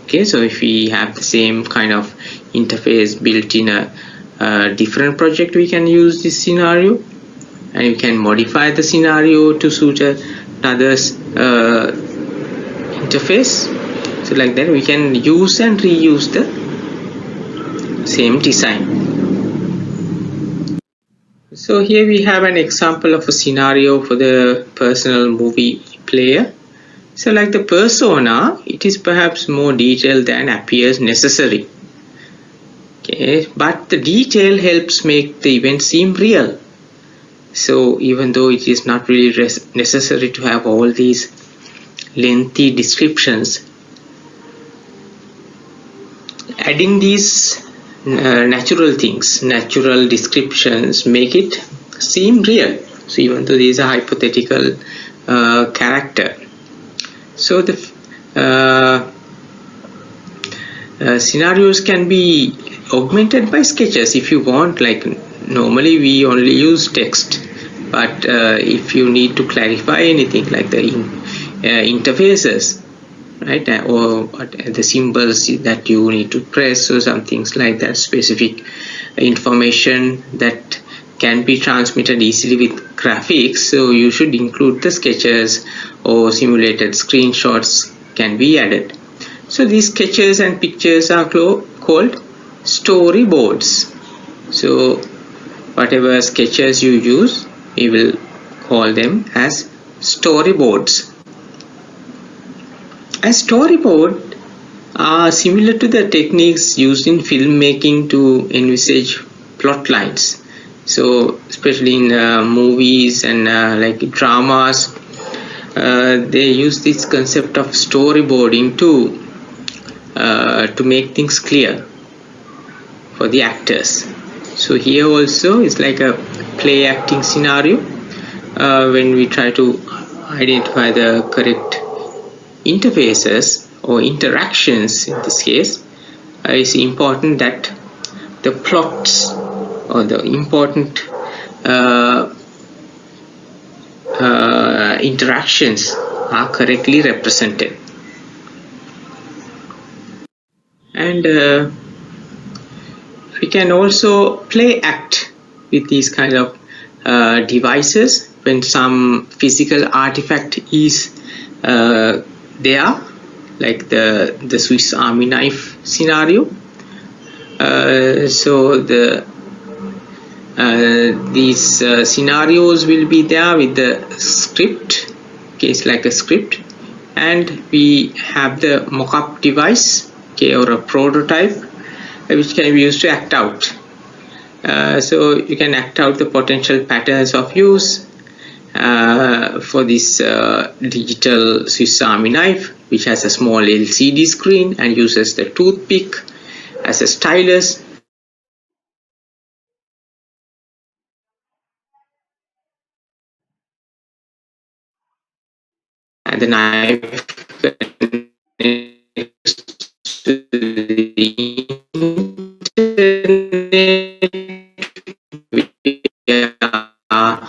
Okay, so if we have the same kind of interface built in a different project, we can use this scenario, and you can modify the scenario to suit another's interface. So like that we can use and reuse the same design. So here we have an example of a scenario for the personal movie player. So like the persona, it is perhaps more detailed than appears necessary. Okay, but the detail helps make the event seem real. So even though it is not really necessary to have all these lengthy descriptions, adding these natural things, natural descriptions, make it seem real. So even though these are hypothetical character, so the scenarios can be augmented by sketches if you want. Like normally we only use text, but if you need to clarify anything like the interfaces, right, or the symbols that you need to press or some things like that, specific information that can be transmitted easily with graphics, so you should include the sketches or simulated screenshots can be added. So these sketches and pictures are called storyboards. So whatever sketches you use, we will call them as storyboards. A storyboard are similar to the techniques used in filmmaking to envisage plot lines. So especially in movies and like dramas, they use this concept of storyboarding to make things clear for the actors. So here also it's like a play acting scenario when we try to identify the correct interfaces or interactions. In this case, it's important that the plots or the important interactions are correctly represented. And we can also play act with these kind of devices when some physical artifact is there, like the Swiss Army knife scenario. So these scenarios will be there with the script, case like a script, and we have the mock-up device, okay, or a prototype, which can be used to act out. So you can act out the potential patterns of use for this digital Swiss Army knife, which has a small LCD screen and uses the toothpick as a stylus. And the knife connects to the internet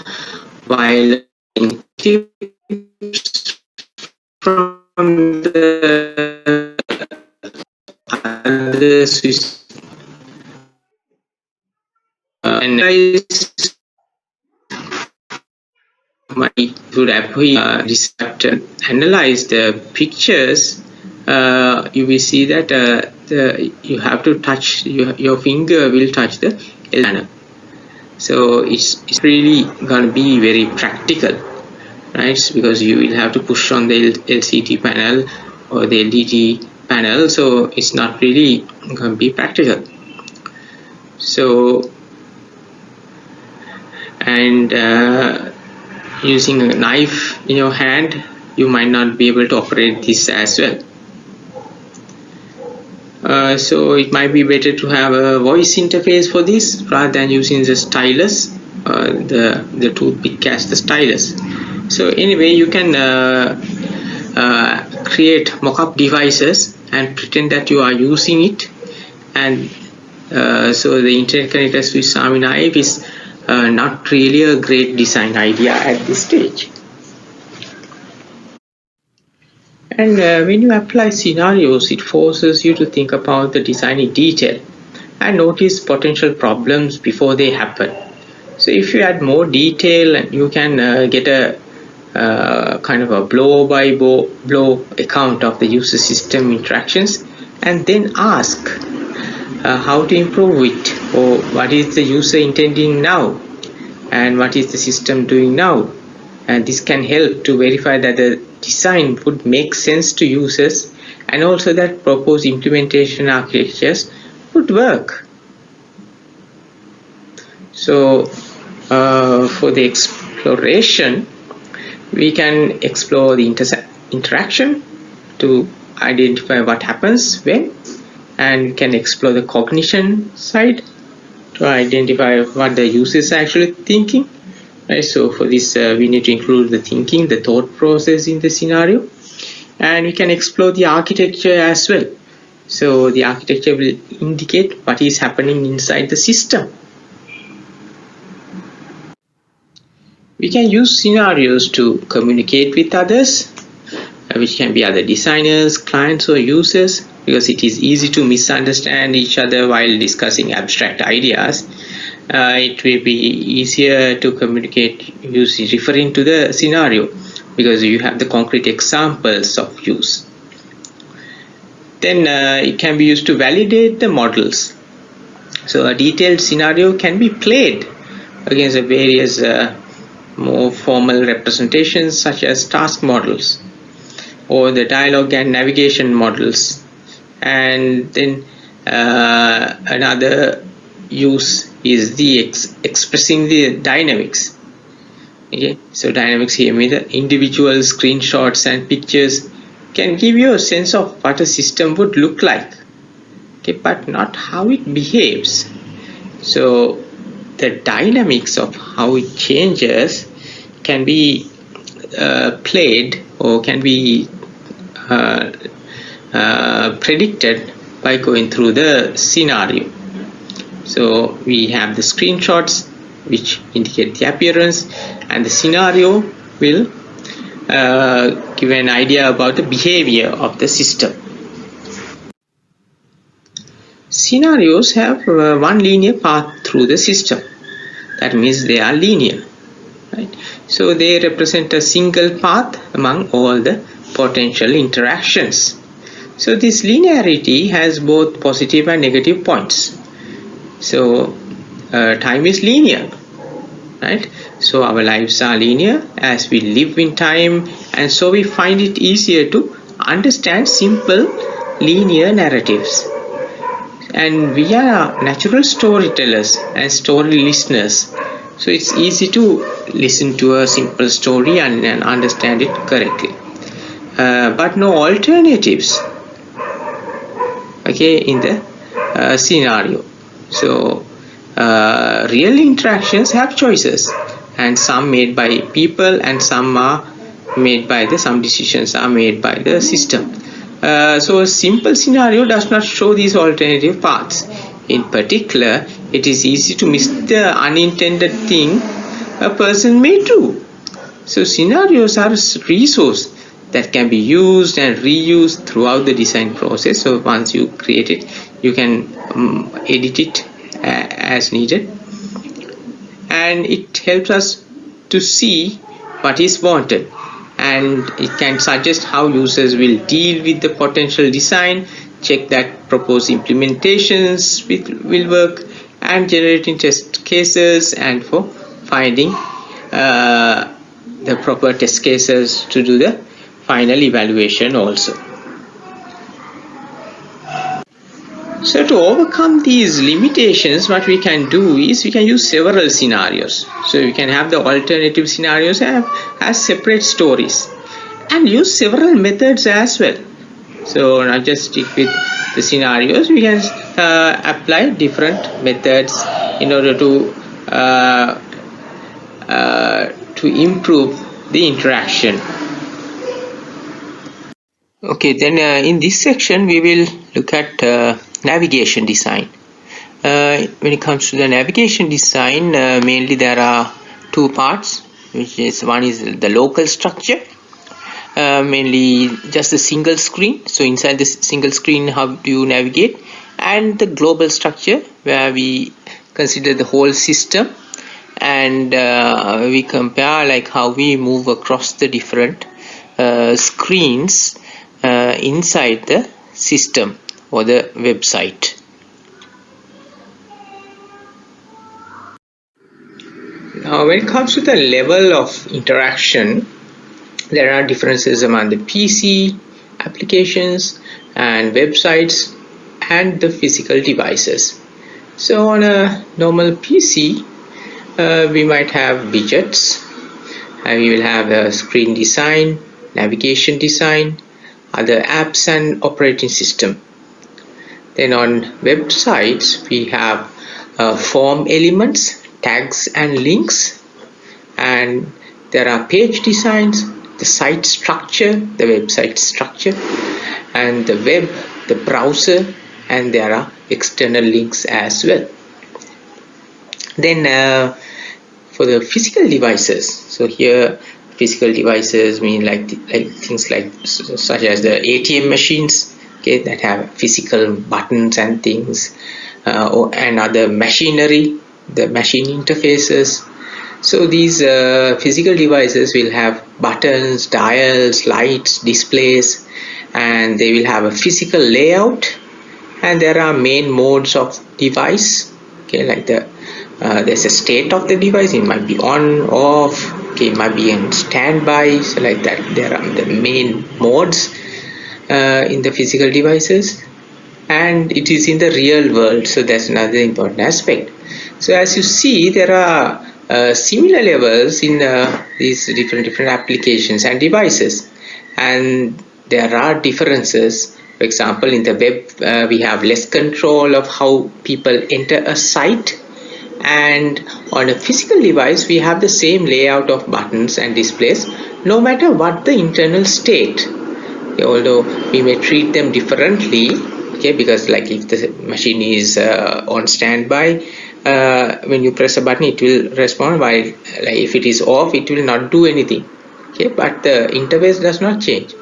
while clips from the other Swiss analyze should analyze the pictures. You will see that you have to touch your finger will touch the panel. So it's really gonna be very practical, right? Because you will have to push on the LCD panel or the LED panel, so it's not really gonna be practical. So and using a knife in your hand, you might not be able to operate this as well. So it might be better to have a voice interface for this rather than using the stylus, the toothpick as the stylus. So anyway, you can create mock-up devices and pretend that you are using it, and so the internet connected Swiss Army knife is not really a great design idea at this stage. And when you apply scenarios, it forces you to think about the design in detail and notice potential problems before they happen. So if you add more detail, you can get a kind of a blow-by-blow account of the user system interactions, and then ask how to improve it, or what is the user intending now, and what is the system doing now. And this can help to verify that the design would make sense to users, and also that proposed implementation architectures would work. So for the exploration, we can explore the interaction to identify what happens when, and we can explore the cognition side to identify what the user is actually thinking. Right, so for this we need to include the thinking, the thought process in the scenario, and we can explore the architecture as well. So the architecture will indicate what is happening inside the system. We can use scenarios to communicate with others, which can be other designers, clients, or users, because it is easy to misunderstand each other while discussing abstract ideas. It will be easier to communicate referring to the scenario, because you have the concrete examples of use. Then it can be used to validate the models. So a detailed scenario can be played against the various more formal representations, such as task models or the dialogue and navigation models. And then another use is the expressing the dynamics. Okay, so dynamics here mean the individual screenshots and pictures can give you a sense of what a system would look like, okay, but not how it behaves. So the dynamics of how it changes can be played or can be predicted by going through the scenario. So we have the screenshots which indicate the appearance, and the scenario will give an idea about the behavior of the system. Scenarios have one linear path through the system. That means they are linear, right? So they represent a single path among all the potential interactions. So this linearity has both positive and negative points. So time is linear, right? So our lives are linear as we live in time, and so we find it easier to understand simple linear narratives. And we are natural storytellers and story listeners, so it's easy to listen to a simple story and understand it correctly, but no alternatives, okay, in the scenario. So real interactions have choices, and some made by people, and some are made by some decisions are made by the system. So a simple scenario does not show these alternative paths. In particular, it is easy to miss the unintended thing a person may do. So scenarios are a resource that can be used and reused throughout the design process. So once you create it, you can edit it as needed, and it helps us to see what is wanted, and it can suggest how users will deal with the potential design, check that proposed implementations will work, and generating test cases, and for finding the proper test cases to do the final evaluation also. So to overcome these limitations, what we can do is we can use several scenarios. So we can have the alternative scenarios as separate stories and use several methods as well. So not just stick with the scenarios, we can apply different methods in order to improve the interaction. Okay, then in this section we will look at navigation design. When it comes to the navigation design, mainly there are two parts, which is one is the local structure, mainly just a single screen. So inside this single screen, how do you navigate? And the global structure, where we consider the whole system, and we compare like how we move across the different screens inside the system or the website. Now, when it comes to the level of interaction, there are differences among the PC applications and websites and the physical devices. So on a normal PC, we might have widgets, and we will have a screen design, navigation design, other apps and operating system. Then on websites, we have form elements, tags and links, and there are page designs, the site structure, the website structure, and the web, the browser, and there are external links as well. Then for the physical devices, so here physical devices mean like things like such as the ATM machines, okay, that have physical buttons and things, and other machinery, the machine interfaces. So these physical devices will have buttons, dials, lights, displays, and they will have a physical layout, and there are main modes of device, okay, like there's a state of the device. It might be on, off, okay, it might be in standby, so like that. There are the main modes in the physical devices, and it is in the real world, so that's another important aspect. So as you see, there are similar levels in these different applications and devices, and there are differences. For example, in the web, we have less control of how people enter a site, and on a physical device we have the same layout of buttons and displays no matter what the internal state, okay, although we may treat them differently, okay, because like if the machine is on standby, when you press a button it will respond, while like if it is off it will not do anything, okay, but the interface does not change.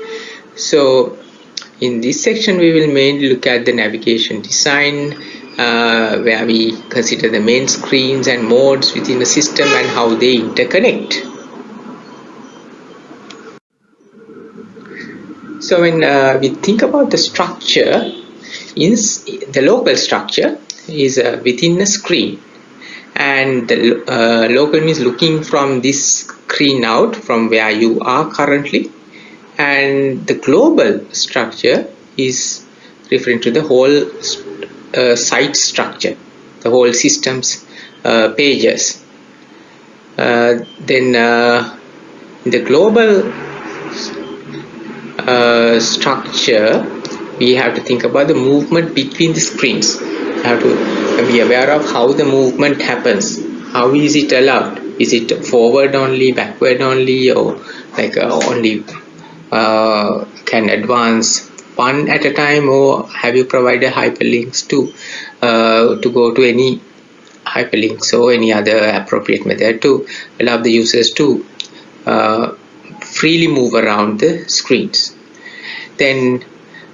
So in this section we will mainly look at the navigation design, where we consider the main screens and modes within the system and how they interconnect. So when we think about the structure, the local structure is within a screen, and the local means looking from this screen out from where you are currently, and the global structure is referring to the whole site structure, the whole system's pages. Then the global structure, we have to think about the movement between the screens. We have to be aware of how the movement happens. How is it allowed? Is it forward only, backward only, or like only can advance one at a time, or have you provided hyperlinks to go to any hyperlinks or any other appropriate method to allow the users to freely move around the screens. Then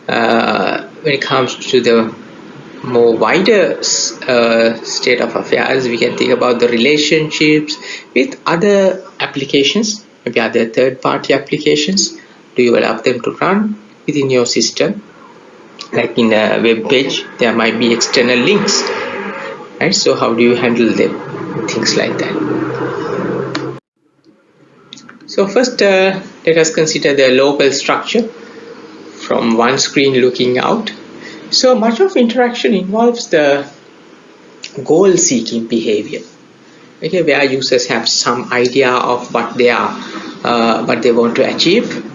when it comes to the more wider state of affairs, we can think about the relationships with other applications, maybe other third-party applications. Do you allow them to run within your system? Like in a web page, there might be external links, right? So how do you handle them? Things like that. So first, let us consider the local structure from one screen looking out. So much of interaction involves the goal seeking behavior, okay, where users have some idea of what they want to achieve,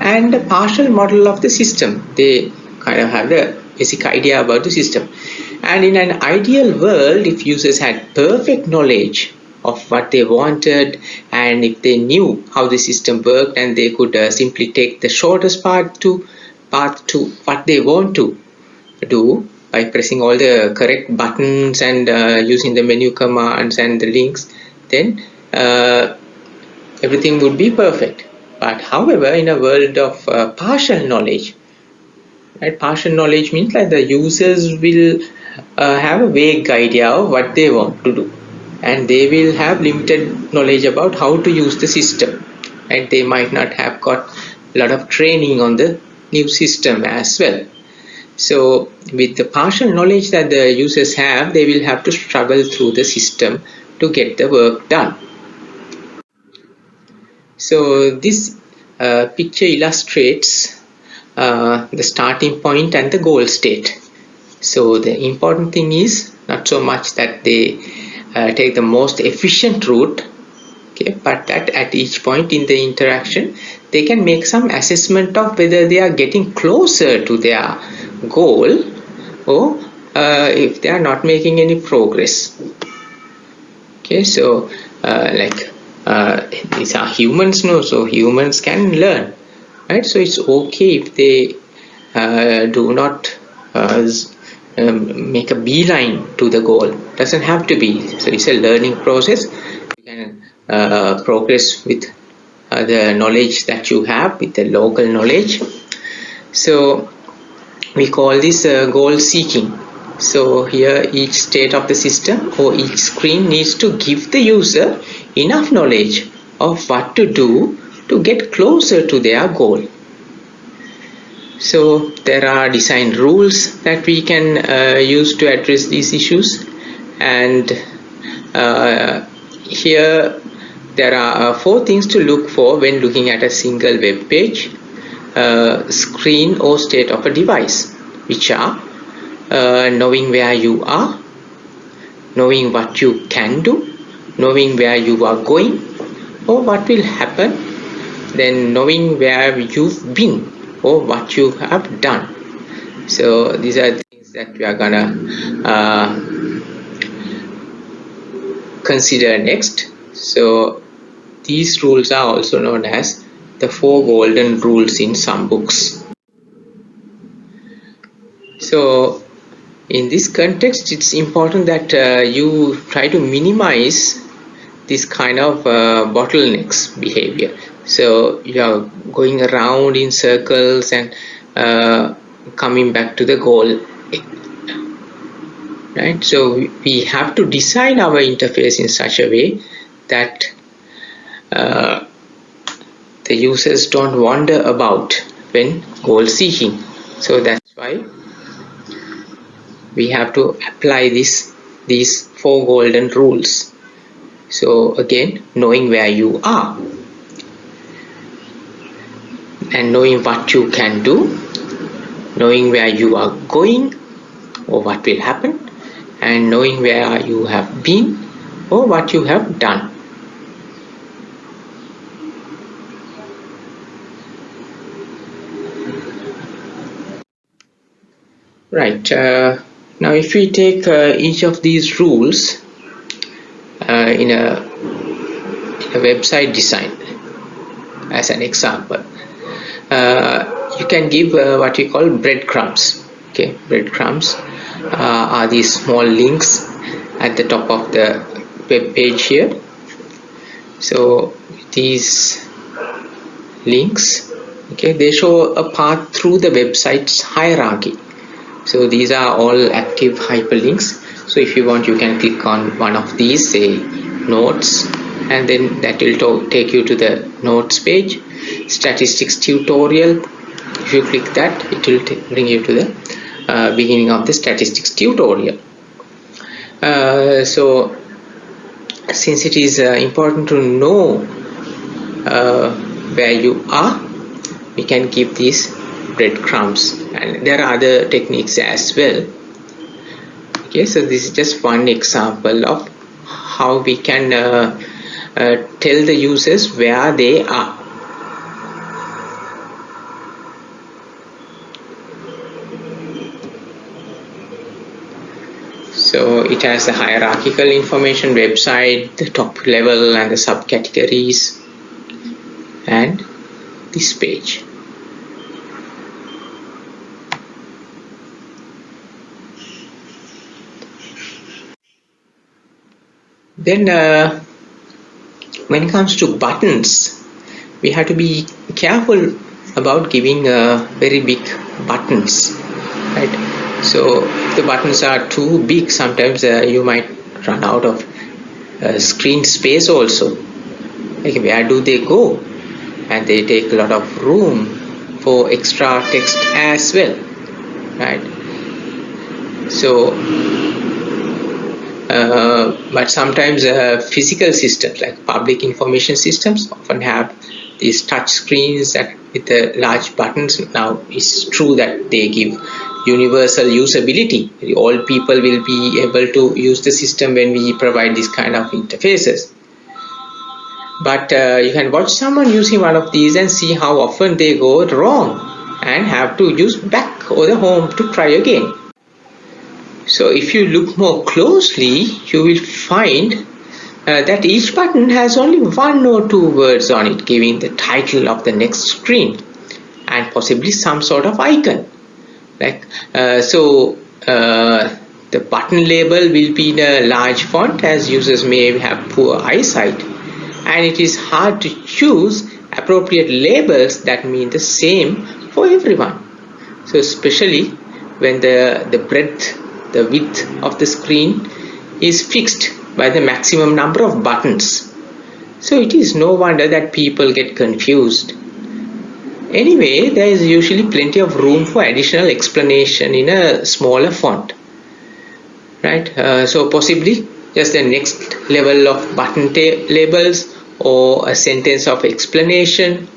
and a partial model of the system. They kind of have the basic idea about the system. And in an ideal world, if users had perfect knowledge of what they wanted, and if they knew how the system worked, and they could simply take the shortest path to what they want to do by pressing all the correct buttons and using the menu commands and the links, then everything would be perfect. But however, in a world of partial knowledge, right, partial knowledge means that the users will have a vague idea of what they want to do, and they will have limited knowledge about how to use the system, and they might not have got a lot of training on the new system as well. So with the partial knowledge that the users have, they will have to struggle through the system to get the work done. So this picture illustrates the starting point and the goal state. So the important thing is not so much that they take the most efficient route, okay, but that at each point in the interaction they can make some assessment of whether they are getting closer to their goal, or if they are not making any progress. Okay, so these are humans, no, so humans can learn, right? So it's okay if they do not make a beeline to the goal. Doesn't have to be. So it's a learning process. You can progress with the knowledge that you have, with the local knowledge. So we call this goal seeking. So here each state of the system or each screen needs to give the user enough knowledge of what to do to get closer to their goal. So there are design rules that we can use to address these issues, and here there are 4 things to look for when looking at a single web page, screen or state of a device, which are knowing where you are, knowing what you can do, knowing where you are going or what will happen, then knowing where you've been or what you have done. So these are things that we are gonna consider next. So these rules are also known as the 4 golden rules in some books. So in this context, it's important that you try to minimize this kind of bottlenecks behavior. So you are going around in circles and coming back to the goal, right? So we have to design our interface in such a way that the users don't wander about when goal seeking. So that's why we have to apply these 4 golden rules. So again, knowing where you are and knowing what you can do, knowing where you are going or what will happen, and knowing where you have been or what you have done. Right, now if we take each of these rules in a website design as an example, you can give what we call breadcrumbs. Okay, breadcrumbs are these small links at the top of the web page here. So these links, okay, they show a path through the website's hierarchy. So these are all active hyperlinks. So if you want, you can click on one of these, say notes, and then that will take you to the notes page. Statistics tutorial, if you click that, it will bring you to the beginning of the statistics tutorial. So since it is important to know where you are, we can give these breadcrumbs, and there are other techniques as well. Okay, so this is just one example of how we can tell the users where they are. So it has the hierarchical information, website, the top level and the subcategories, and this page. Then when it comes to buttons, we have to be careful about giving very big buttons, right? So if the buttons are too big, sometimes you might run out of screen space also. Like, where do they go? And they take a lot of room for extra text as well, right? So but sometimes physical systems like public information systems often have these touch screens that with the large buttons. Now it's true that they give universal usability. All people will be able to use the system when we provide this kind of interfaces. But you can watch someone using one of these and see how often they go wrong and have to use back or the home to try again. So if you look more closely, you will find that each button has only one or two words on it, giving the title of the next screen and possibly some sort of icon. Like the button label will be in a large font, as users may have poor eyesight, and it is hard to choose appropriate labels that mean the same for everyone. So especially when the breadth, the width of the screen is fixed by the maximum number of buttons. So it is no wonder that people get confused. Anyway, there is usually plenty of room for additional explanation in a smaller font, right? So possibly just the next level of button labels or a sentence of explanation.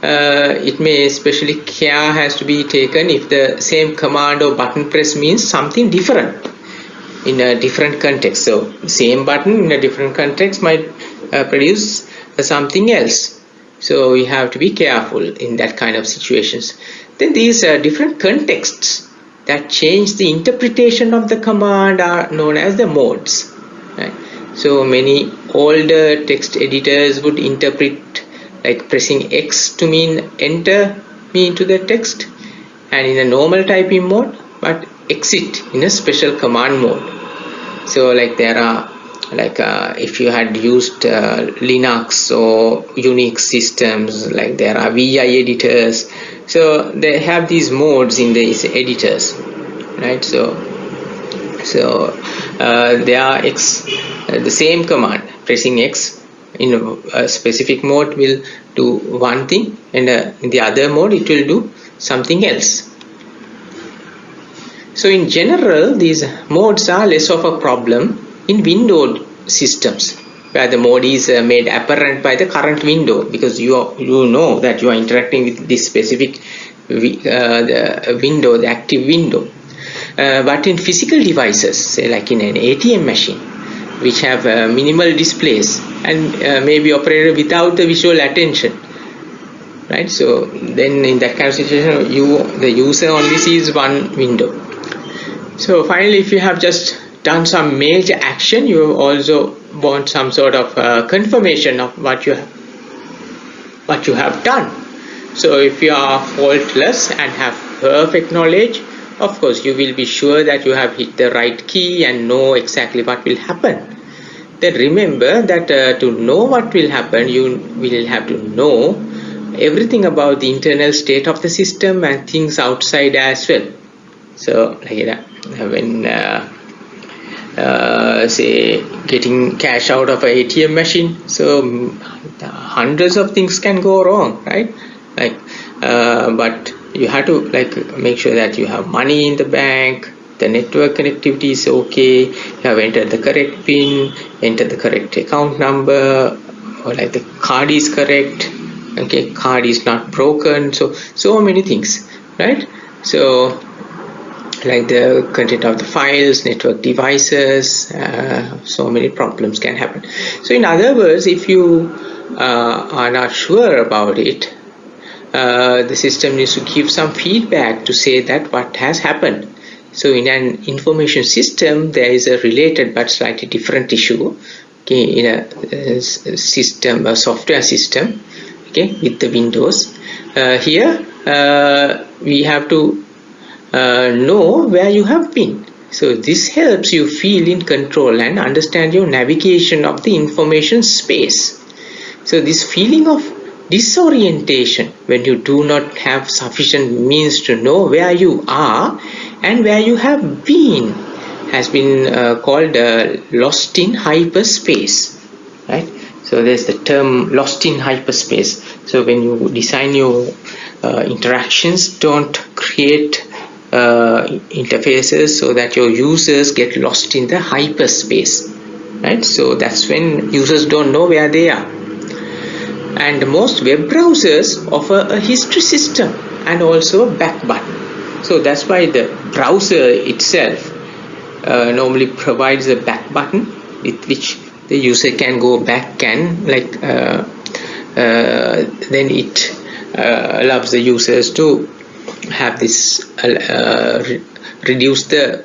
It may especially care has to be taken if the same command or button press means something different in a different context. So same button in a different context might produce something else. So we have to be careful in that kind of situations. Then these different contexts that change the interpretation of the command are known as the modes, right? So many older text editors would interpret like pressing X to mean enter me into the text and in a normal typing mode, but exit in a special command mode. So like there are like if you had used Linux or Unix systems, like there are VI editors, so they have these modes in these editors, right? So there are the same command, pressing X in a specific mode will do one thing, and in the other mode it will do something else. So in general, these modes are less of a problem in windowed systems, where the mode is made apparent by the current window, because you know that you are interacting with this specific the window, the active window. But in physical devices, say like in an ATM machine, which have minimal displays and may be operated without the visual attention, right? So then in that kind of situation, the user only sees one window. So finally, if you have just done some major action, you also want some sort of confirmation of what you have done. So if you are faultless and have perfect knowledge, of course you will be sure that you have hit the right key and know exactly what will happen. Then remember that to know what will happen, you will have to know everything about the internal state of the system and things outside as well. So when say getting cash out of an ATM machine, so hundreds of things can go wrong, right? But you have to make sure that you have money in the bank, the network connectivity is okay, you have entered the correct PIN, entered the correct account number, or the card is correct, okay, card is not broken. So many things. right? So like the content of the files, network devices, so many problems can happen. So in other words, if you are not sure about it, the system needs to give some feedback to say that what has happened. So in an information system, there is a related but slightly different issue. Okay, in a system, a software system, okay, with the Windows. Here we have to know where you have been. So this helps you feel in control and understand your navigation of the information space. So this feeling of disorientation when you do not have sufficient means to know where you are and where you have been has been called lost in hyperspace, right? So there's the term lost in hyperspace. So when you design your interactions, don't create interfaces so that your users get lost in the hyperspace, right? So that's when users don't know where they are. And most web browsers offer a history system and also a back button. So that's why the browser itself normally provides a back button with which the user can go back and then it allows the users to have this reduce the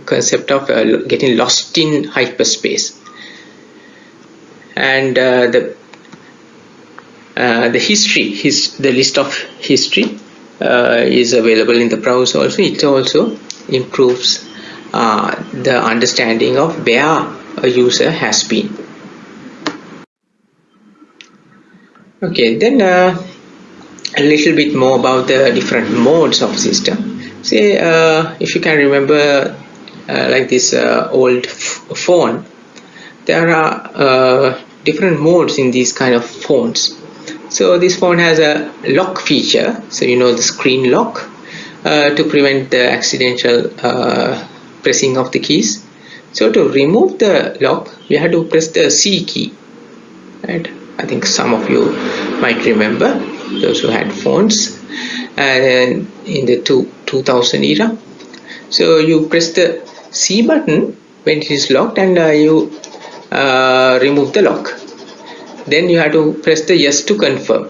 concept of getting lost in hyperspace. And the history, the list of history is available in the browser also. It also improves the understanding of where a user has been. Okay, then a little bit more about the different modes of system. Say if you can remember like this old phone, there are different modes in these kind of phones. So this phone has a lock feature, so you know the screen lock to prevent the accidental pressing of the keys. So to remove the lock, you have to press the C key, right? I think some of you might remember, those who had phones in the 2000 era. So you press the C button when it is locked and you remove the lock. Then you have to press the yes to confirm.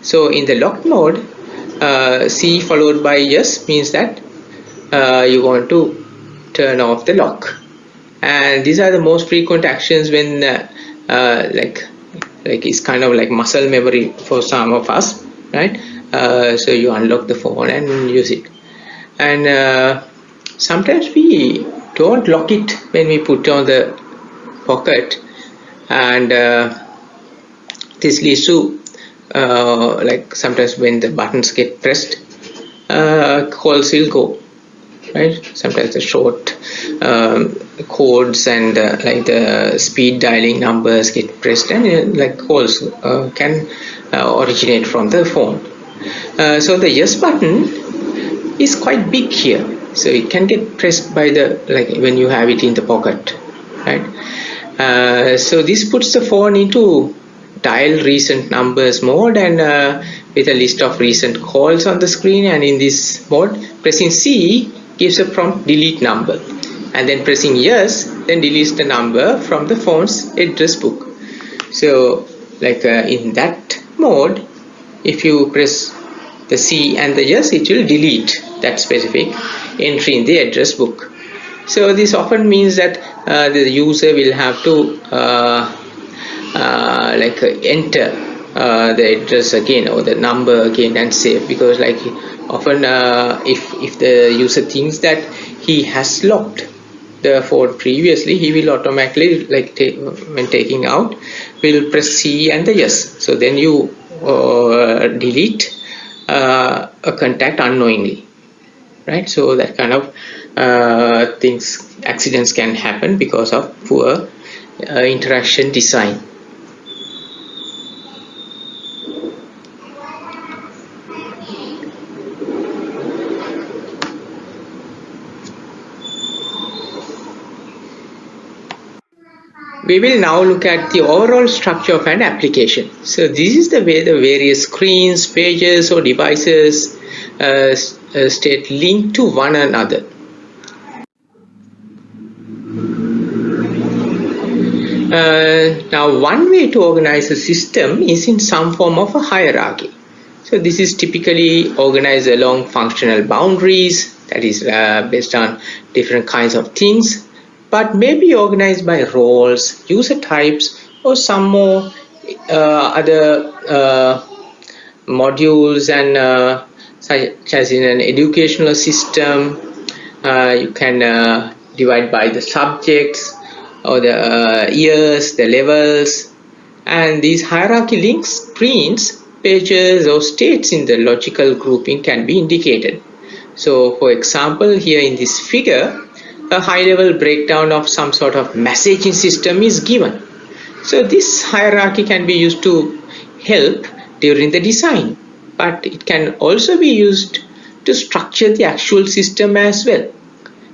So in the locked mode, C followed by yes means that you want to turn off the lock. And these are the most frequent actions when like it's kind of like muscle memory for some of us, right? So you unlock the phone and use it. And sometimes we don't lock it when we put on the pocket, and this leads to like sometimes when the buttons get pressed, calls will go, right? Sometimes the short codes and like the speed dialing numbers get pressed, and like calls can originate from the phone. So the yes button is quite big here, so it can get pressed by the like when you have it in the pocket, right? So this puts the phone into dial recent numbers mode, and with a list of recent calls on the screen. And in this mode, pressing C gives a prompt delete number, and then pressing yes then deletes the number from the phone's address book. So like in that mode, if you press the C and the yes, it will delete that specific entry in the address book. So this often means that the user will have to enter the address again or the number again and save, because like often if the user thinks that he has locked the phone previously, he will automatically when taking out will press C and the yes. So then you delete a contact unknowingly, right? So that kind of accidents can happen because of poor interaction design. We will now look at the overall structure of an application. So this is the way the various screens, pages or devices state linked to one another. Now, one way to organize a system is in some form of a hierarchy. So this is typically organized along functional boundaries, that is based on different kinds of things, but may be organized by roles, user types, or some more other modules, and such as in an educational system, you can divide by the subjects or the years, the levels, and these hierarchy links, screens, pages, or states in the logical grouping can be indicated. So, for example, here in this figure, a high-level breakdown of some sort of messaging system is given. So this hierarchy can be used to help during the design, but it can also be used to structure the actual system as well.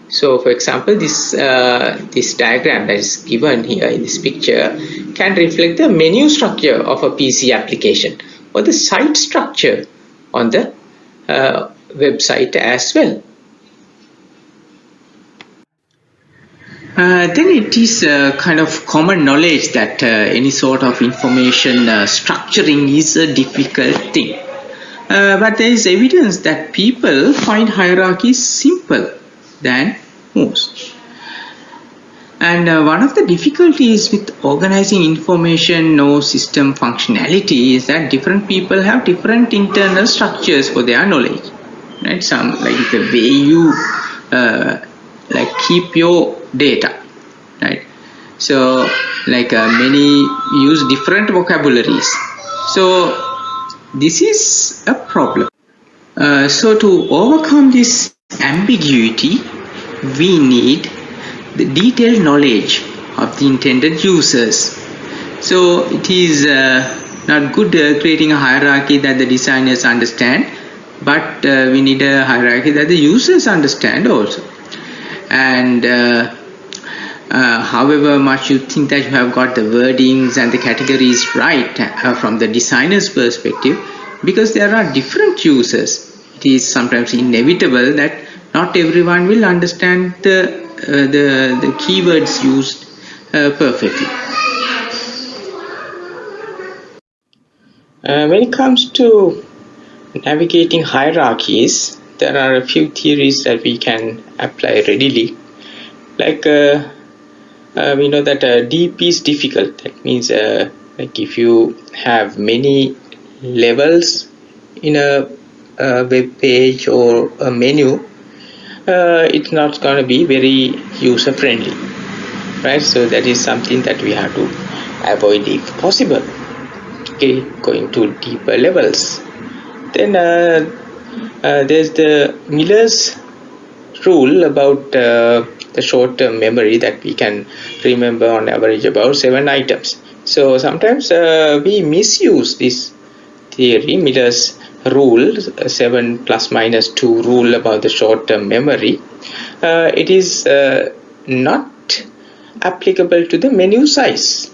So, for example, this diagram that is given here in this picture can reflect the menu structure of a PC application or the site structure on the website as well. Then it is kind of common knowledge that any sort of information structuring is a difficult thing. But there is evidence that people find hierarchies simple than most. And one of the difficulties with organizing information or system functionality is that different people have different internal structures for their knowledge. Right? Some like the way you keep your data, right? So many use different vocabularies. So this is a problem. So to overcome this ambiguity, we need the detailed knowledge of the intended users. So it is not good creating a hierarchy that the designers understand, but we need a hierarchy that the users understand also. And however much you think that you have got the wordings and the categories right from the designer's perspective, because there are different users, it is sometimes inevitable that not everyone will understand the keywords used perfectly. When it comes to navigating hierarchies, there are a few theories that we can apply readily. We know that deep is difficult. That means if you have many levels in a web page or a menu, it's not going to be very user friendly, right? So that is something that we have to avoid if possible. Okay, going to deeper levels. Then there's the Miller's rule about the short-term memory, that we can remember on average about 7 items. So sometimes we misuse this theory, Miller's rule, 7 plus minus 2 rule about the short-term memory. It is not applicable to the menu size,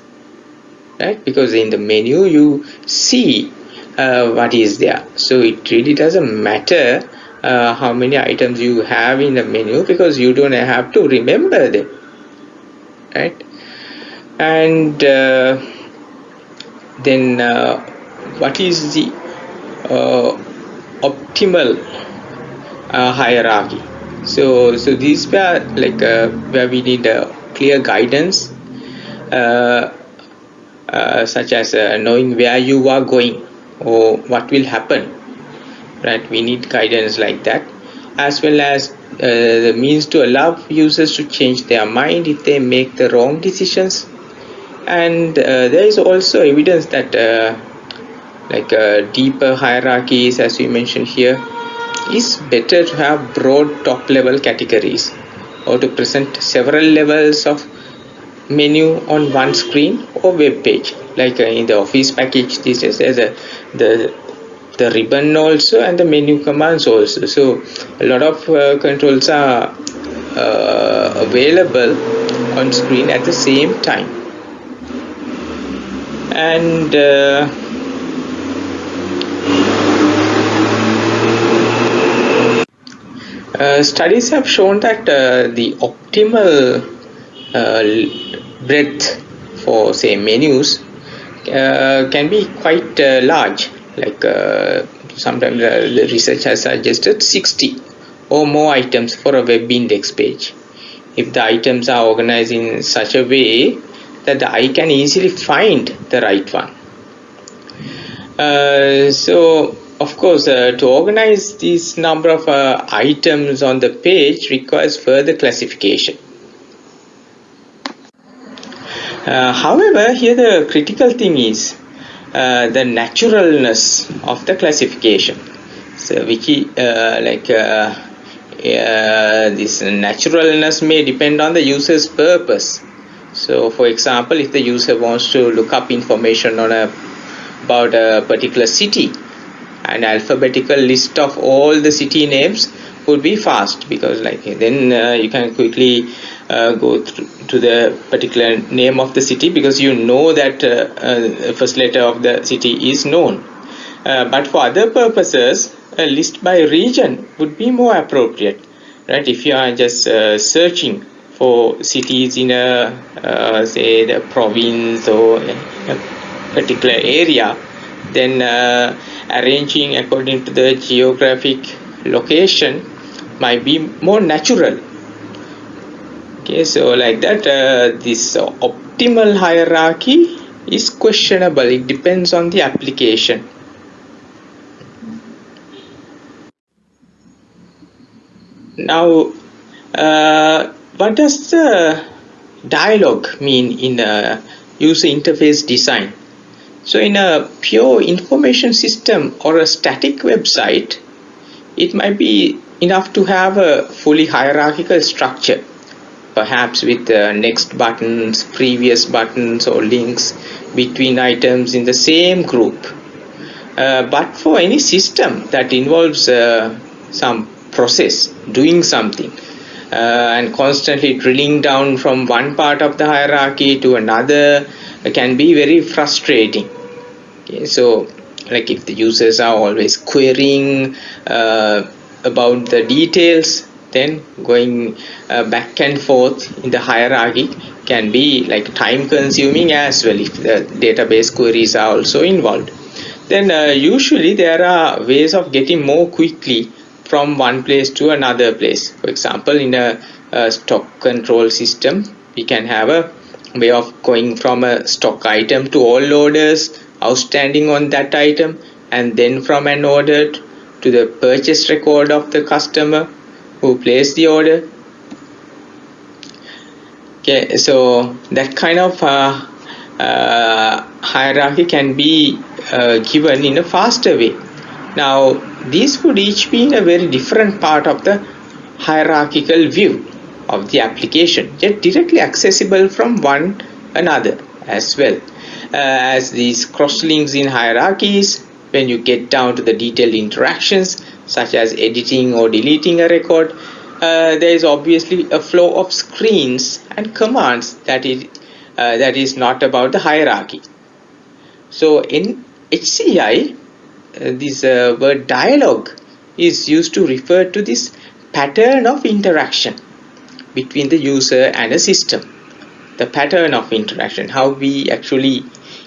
right? Because in the menu you see what is there, so it really doesn't matter how many items you have in the menu, because you don't have to remember them, right? And then what is the optimal hierarchy? So these were where we need clear guidance, such as knowing where you are going or what will happen, right? We need guidance like that, as well as the means to allow users to change their mind if they make the wrong decisions. And there is also evidence that deeper hierarchies, as we mentioned here, is better to have broad top level categories, or to present several levels of menu on one screen or web page. In the Office package, this is the ribbon also, and the menu commands also. So a lot of controls are available on screen at the same time. And Studies have shown that the optimal breadth for, say, menus can be quite large. Like sometimes the research has suggested 60 or more items for a web index page, if the items are organized in such a way that the eye can easily find the right one. So of course, to organize this number of items on the page requires further classification. However, here the critical thing is the naturalness of the classification. So this naturalness may depend on the user's purpose. So for example, if the user wants to look up information about a particular city, an alphabetical list of all the city names would be fast, because then you can quickly go to the particular name of the city, because you know that the first letter of the city is known. But for other purposes, a list by region would be more appropriate, right? If you are just searching for cities in a say the province or a particular area, then arranging according to the geographic location might be more natural. Okay, so like that, this optimal hierarchy is questionable. It depends on the application. Now, what does the dialogue mean in user interface design? So in a pure information system or a static website, it might be enough to have a fully hierarchical structure, perhaps with next buttons, previous buttons, or links between items in the same group. But for any system that involves some process, doing something, and constantly drilling down from one part of the hierarchy to another can be very frustrating. Okay, so like if the users are always querying about the details, then going back and forth in the hierarchy can be like time consuming as well, if the database queries are also involved. Then usually there are ways of getting more quickly from one place to another place. For example, in a stock control system, we can have a way of going from a stock item to all orders outstanding on that item, and then from an order to the purchase record of the customer who placed the order. Okay, so that kind of hierarchy can be given in a faster way. Now, these would each be in a very different part of the hierarchical view of the application, yet directly accessible from one another as well. As these crosslinks in hierarchies, when you get down to the detailed interactions such as editing or deleting a record, there is obviously a flow of screens and commands that is not about the hierarchy. So in HCI, this word dialogue is used to refer to this pattern of interaction between the user and a system. The pattern of interaction, how we actually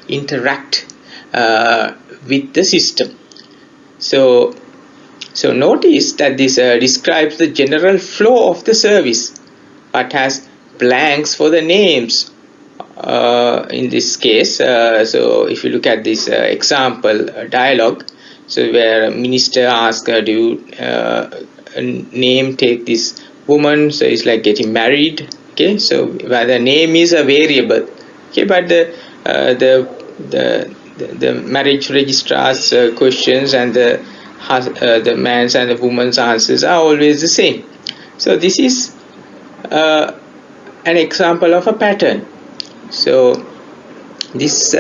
interact with the system. So notice that this describes the general flow of the service, but has blanks for the names in this case. So if you look at this example dialogue, so where a minister asks, do you name take this woman, so it's like getting married. Okay, so where the name is a variable, okay, but the marriage registrar's questions and the man's and the woman's answers are always the same. So this is an example of a pattern. So this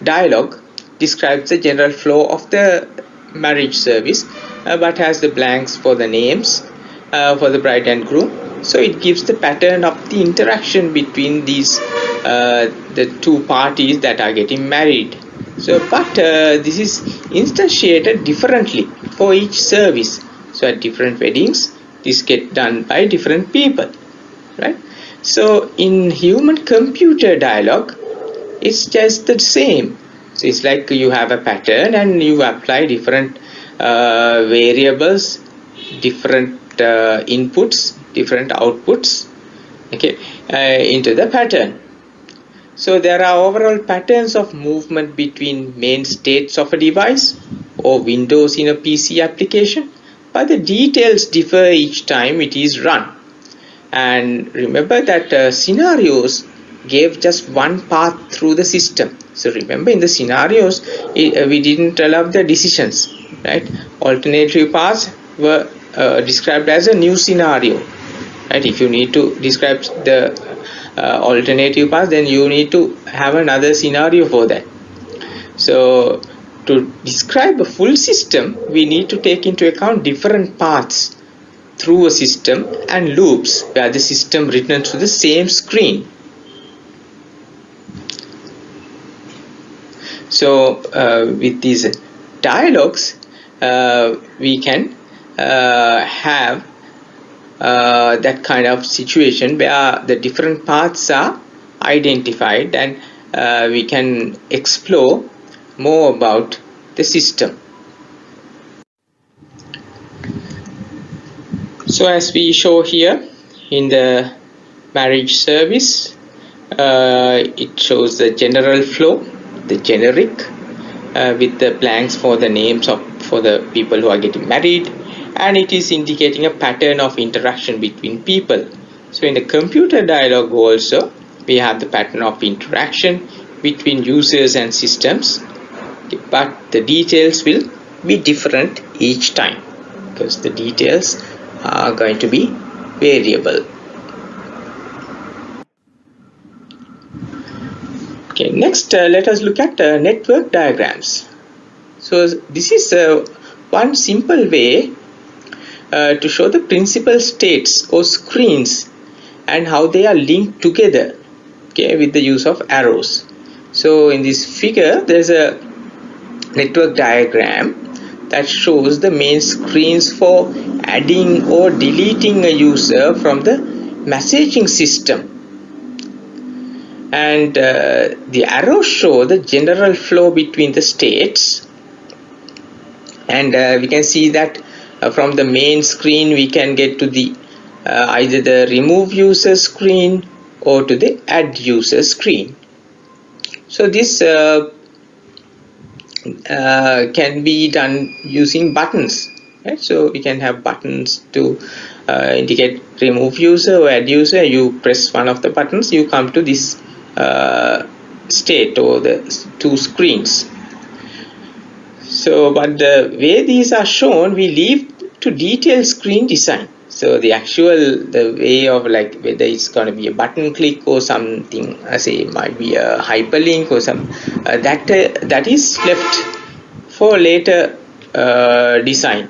dialogue describes the general flow of the marriage service, but has the blanks for the names for the bride and groom. So it gives the pattern of the interaction between these the two parties that are getting married. So but this is instantiated differently for each service So at different weddings, this get done by different people, right? So in human computer dialogue, it's just the same. So it's like you have a pattern and you apply different variables, different inputs, different outputs, okay, into the pattern. So there are overall patterns of movement between main states of a device or windows in a PC application, but the details differ each time it is run. And remember that scenarios gave just one path through the system. So remember, in the scenarios, we didn't allow the decisions, right? Alternative paths were described as a new scenario, right? If you need to describe the alternative path, then you need to have another scenario for that. So to describe a full system, we need to take into account different paths through a system and loops where the system returns to the same screen. So with these dialogues, we can have that kind of situation where the different paths are identified, and we can explore more about the system. So as we show here in the marriage service, it shows the general flow, the generic, with the blanks for the names for the people who are getting married, and it is indicating a pattern of interaction between people. So in the computer dialogue also, we have the pattern of interaction between users and systems, but the details will be different each time because the details are going to be variable. Okay, next let us look at network diagrams. So this is one simple way to show the principal states or screens and how they are linked together, okay, with the use of arrows. So in this figure, there's a network diagram that shows the main screens for adding or deleting a user from the messaging system. And the arrows show the general flow between the states, and we can see that from the main screen we can get to the either the remove user screen or to the add user screen. So this can be done using buttons, right? So we can have buttons to indicate remove user or add user. You press one of the buttons, you come to this state or the two screens. So but the way these are shown, we leave to detailed screen design. So the way of like whether it's going to be a button click or something, say it might be a hyperlink or some that is left for later design.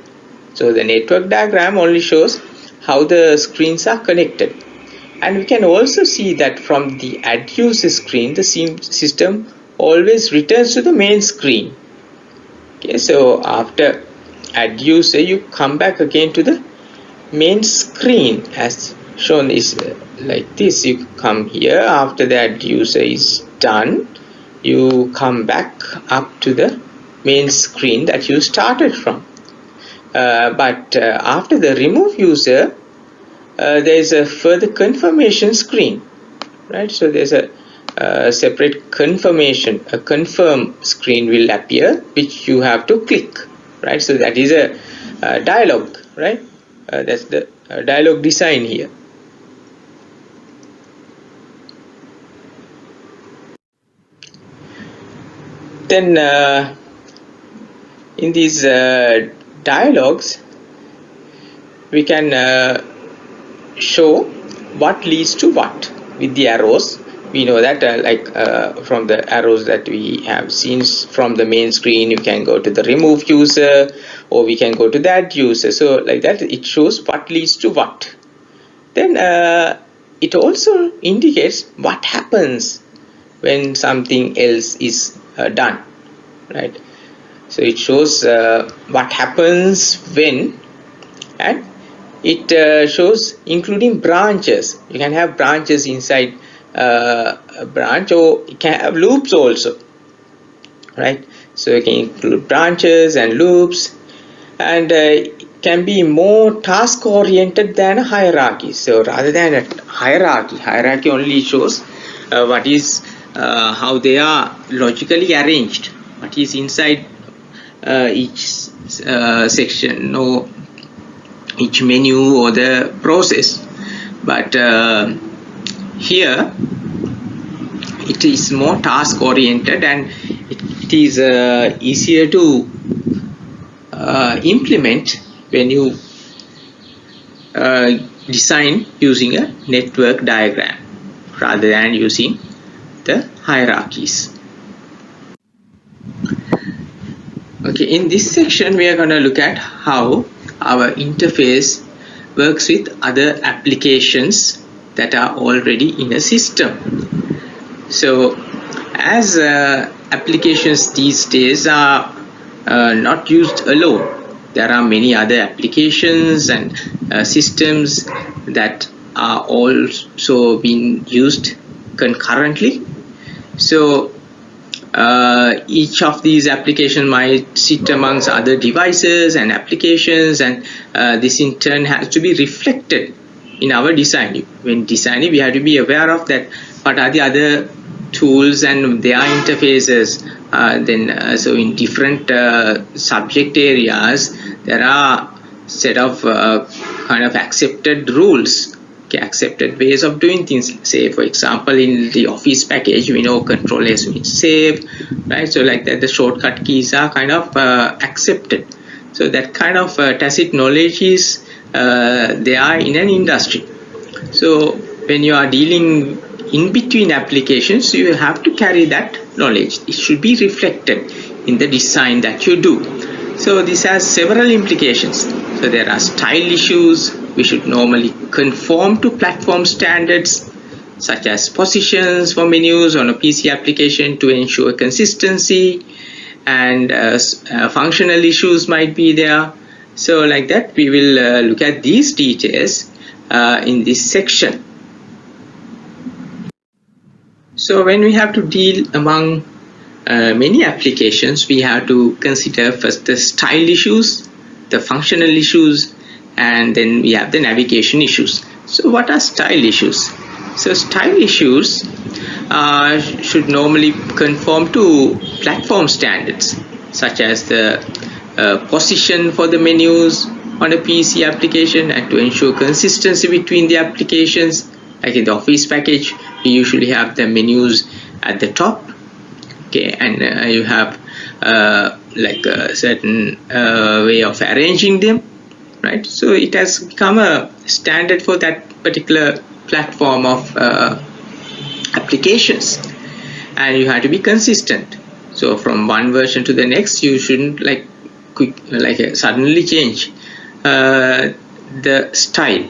So the network diagram only shows how the screens are connected, and we can also see that from the add user screen, the system always returns to the main screen. Okay, so after add user, you come back again to the main screen as shown is like this. You come here after the add user is done, you come back up to the main screen that you started from. But after the remove user, there is a further confirmation screen, right? So there's a separate confirmation, a confirm screen will appear, which you have to click, right? So that is a dialogue, right? That's the dialogue design here. Then in these dialogues, we can show what leads to what with the arrows. We know that from the arrows that we have seen from the main screen, you can go to the remove user or we can go to that user. So like that, it shows what leads to what. Then it also indicates what happens when something else is done, right? So it shows what happens when and it shows including branches. You can have branches inside a branch, or you can have loops also, right? So you can include branches and loops, and can be more task oriented than a hierarchy. So rather than a hierarchy only shows what is how they are logically arranged, what is inside each section or each menu or the process. But here it is more task oriented, and it is easier to implement when you design using a network diagram rather than using the hierarchies. Okay, in this section we are going to look at how our interface works with other applications that are already in a system. So as applications these days are not used alone, there are many other applications and systems that are also being used concurrently. So each of these applications might sit amongst other devices and applications, and this in turn has to be reflected in our design. When designing, we have to be aware of that, what are the other tools and their interfaces. So in different subject areas, there are set of kind of accepted rules, accepted ways of doing things. Say for example, in the Office package, we know Control S means save, right? So like that, the shortcut keys are kind of accepted. So that kind of tacit knowledge is there in an industry. So when you are dealing in between applications, you have to carry that knowledge. It should be reflected in the design that you do. So this has several implications. So there are style issues. We should normally conform to platform standards such as positions for menus on a PC application to ensure consistency, and functional issues might be there. So like that, we will look at these details in this section. So when we have to deal among many applications, we have to consider first the style issues, the functional issues, and then we have the navigation issues. So what are style issues? So style issues should normally conform to platform standards, such as the position for the menus on a PC application, and to ensure consistency between the applications. Like in the Office package, we usually have the menus at the top, okay, and you have like a certain way of arranging them, right? So it has become a standard for that particular platform of applications, and you have to be consistent. So from one version to the next, you shouldn't suddenly change the style.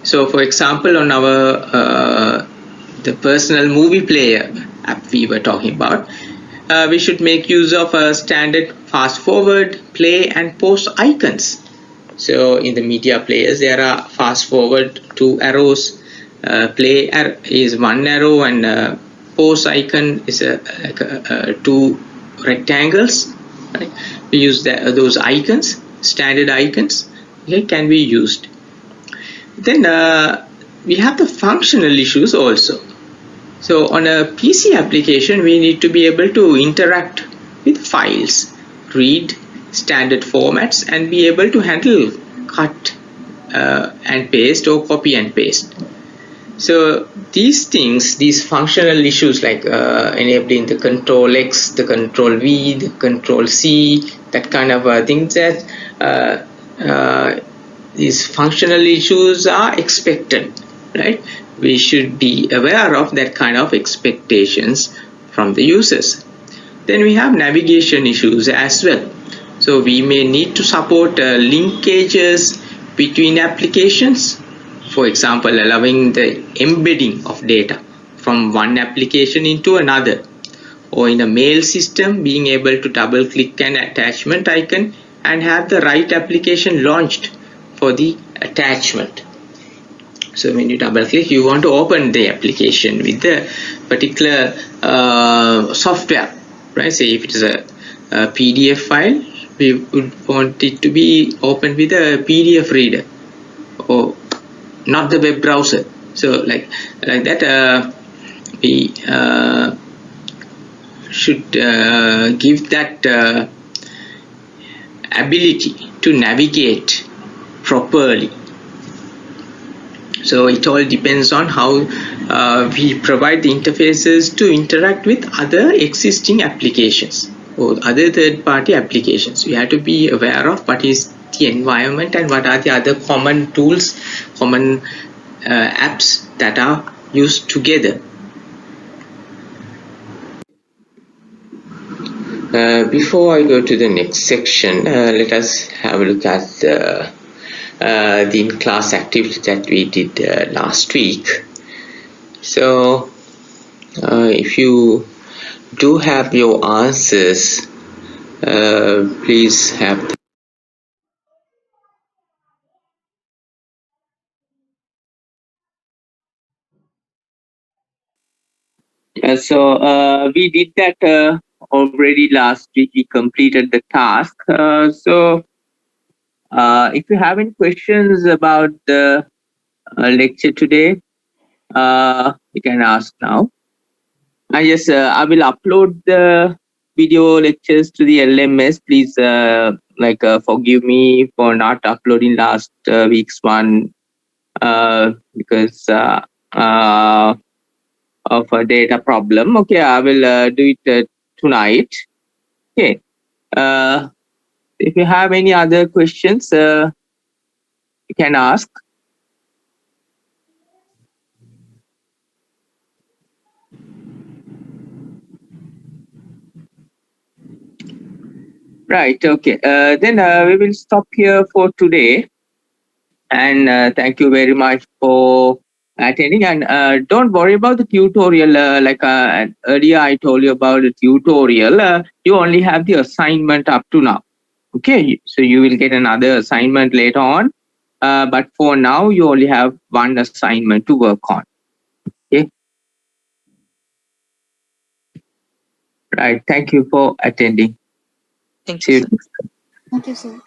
So for example, on our the personal movie player app we were talking about, we should make use of a standard fast forward, play and pause icons. So in the media players, there are fast forward 2 arrows, play is 1 arrow, and pause icon is like 2 rectangles, right? We use those icons, standard icons, okay, can be used. Then we have the functional issues also. So on a PC application, we need to be able to interact with files, read standard formats, and be able to handle cut and paste or copy and paste. So these things, these functional issues like enabling the Control X, the Control V, the Control C, that kind of things, that these functional issues are expected, right? We should be aware of that kind of expectations from the users. Then we have navigation issues as well. So we may need to support linkages between applications, for example, allowing the embedding of data from one application into another, or in a mail system, being able to double click an attachment icon and have the right application launched for the attachment. So when you double click, you want to open the application with the particular software, right? Say if it is a PDF file, we would want it to be opened with a PDF reader, or not the web browser. So like that, we should give that ability to navigate properly. So it all depends on how we provide the interfaces to interact with other existing applications or other third-party applications. We have to be aware of what is the environment and what are the other common tools, common apps that are used together. Before I go to the next section, let us have a look at the in-class activity that we did last week. So if you do have your answers, please have them. So we did that already last week. We completed the task. So if you have any questions about the lecture today, you can ask now. And yes, I will upload the video lectures to the LMS. Please forgive me for not uploading last week's one because of a data problem. Okay, I will do it tonight. Okay. If you have any other questions, you can ask. Right. Okay. Then we will stop here for today. And thank you very much for attending. And don't worry about the tutorial. Earlier, I told you about the tutorial. You only have the assignment up to now. Okay. So you will get another assignment later on. But for now, you only have one assignment to work on. Okay. Right. Thank you for attending. Thank See you, you. sir. Thank you, sir.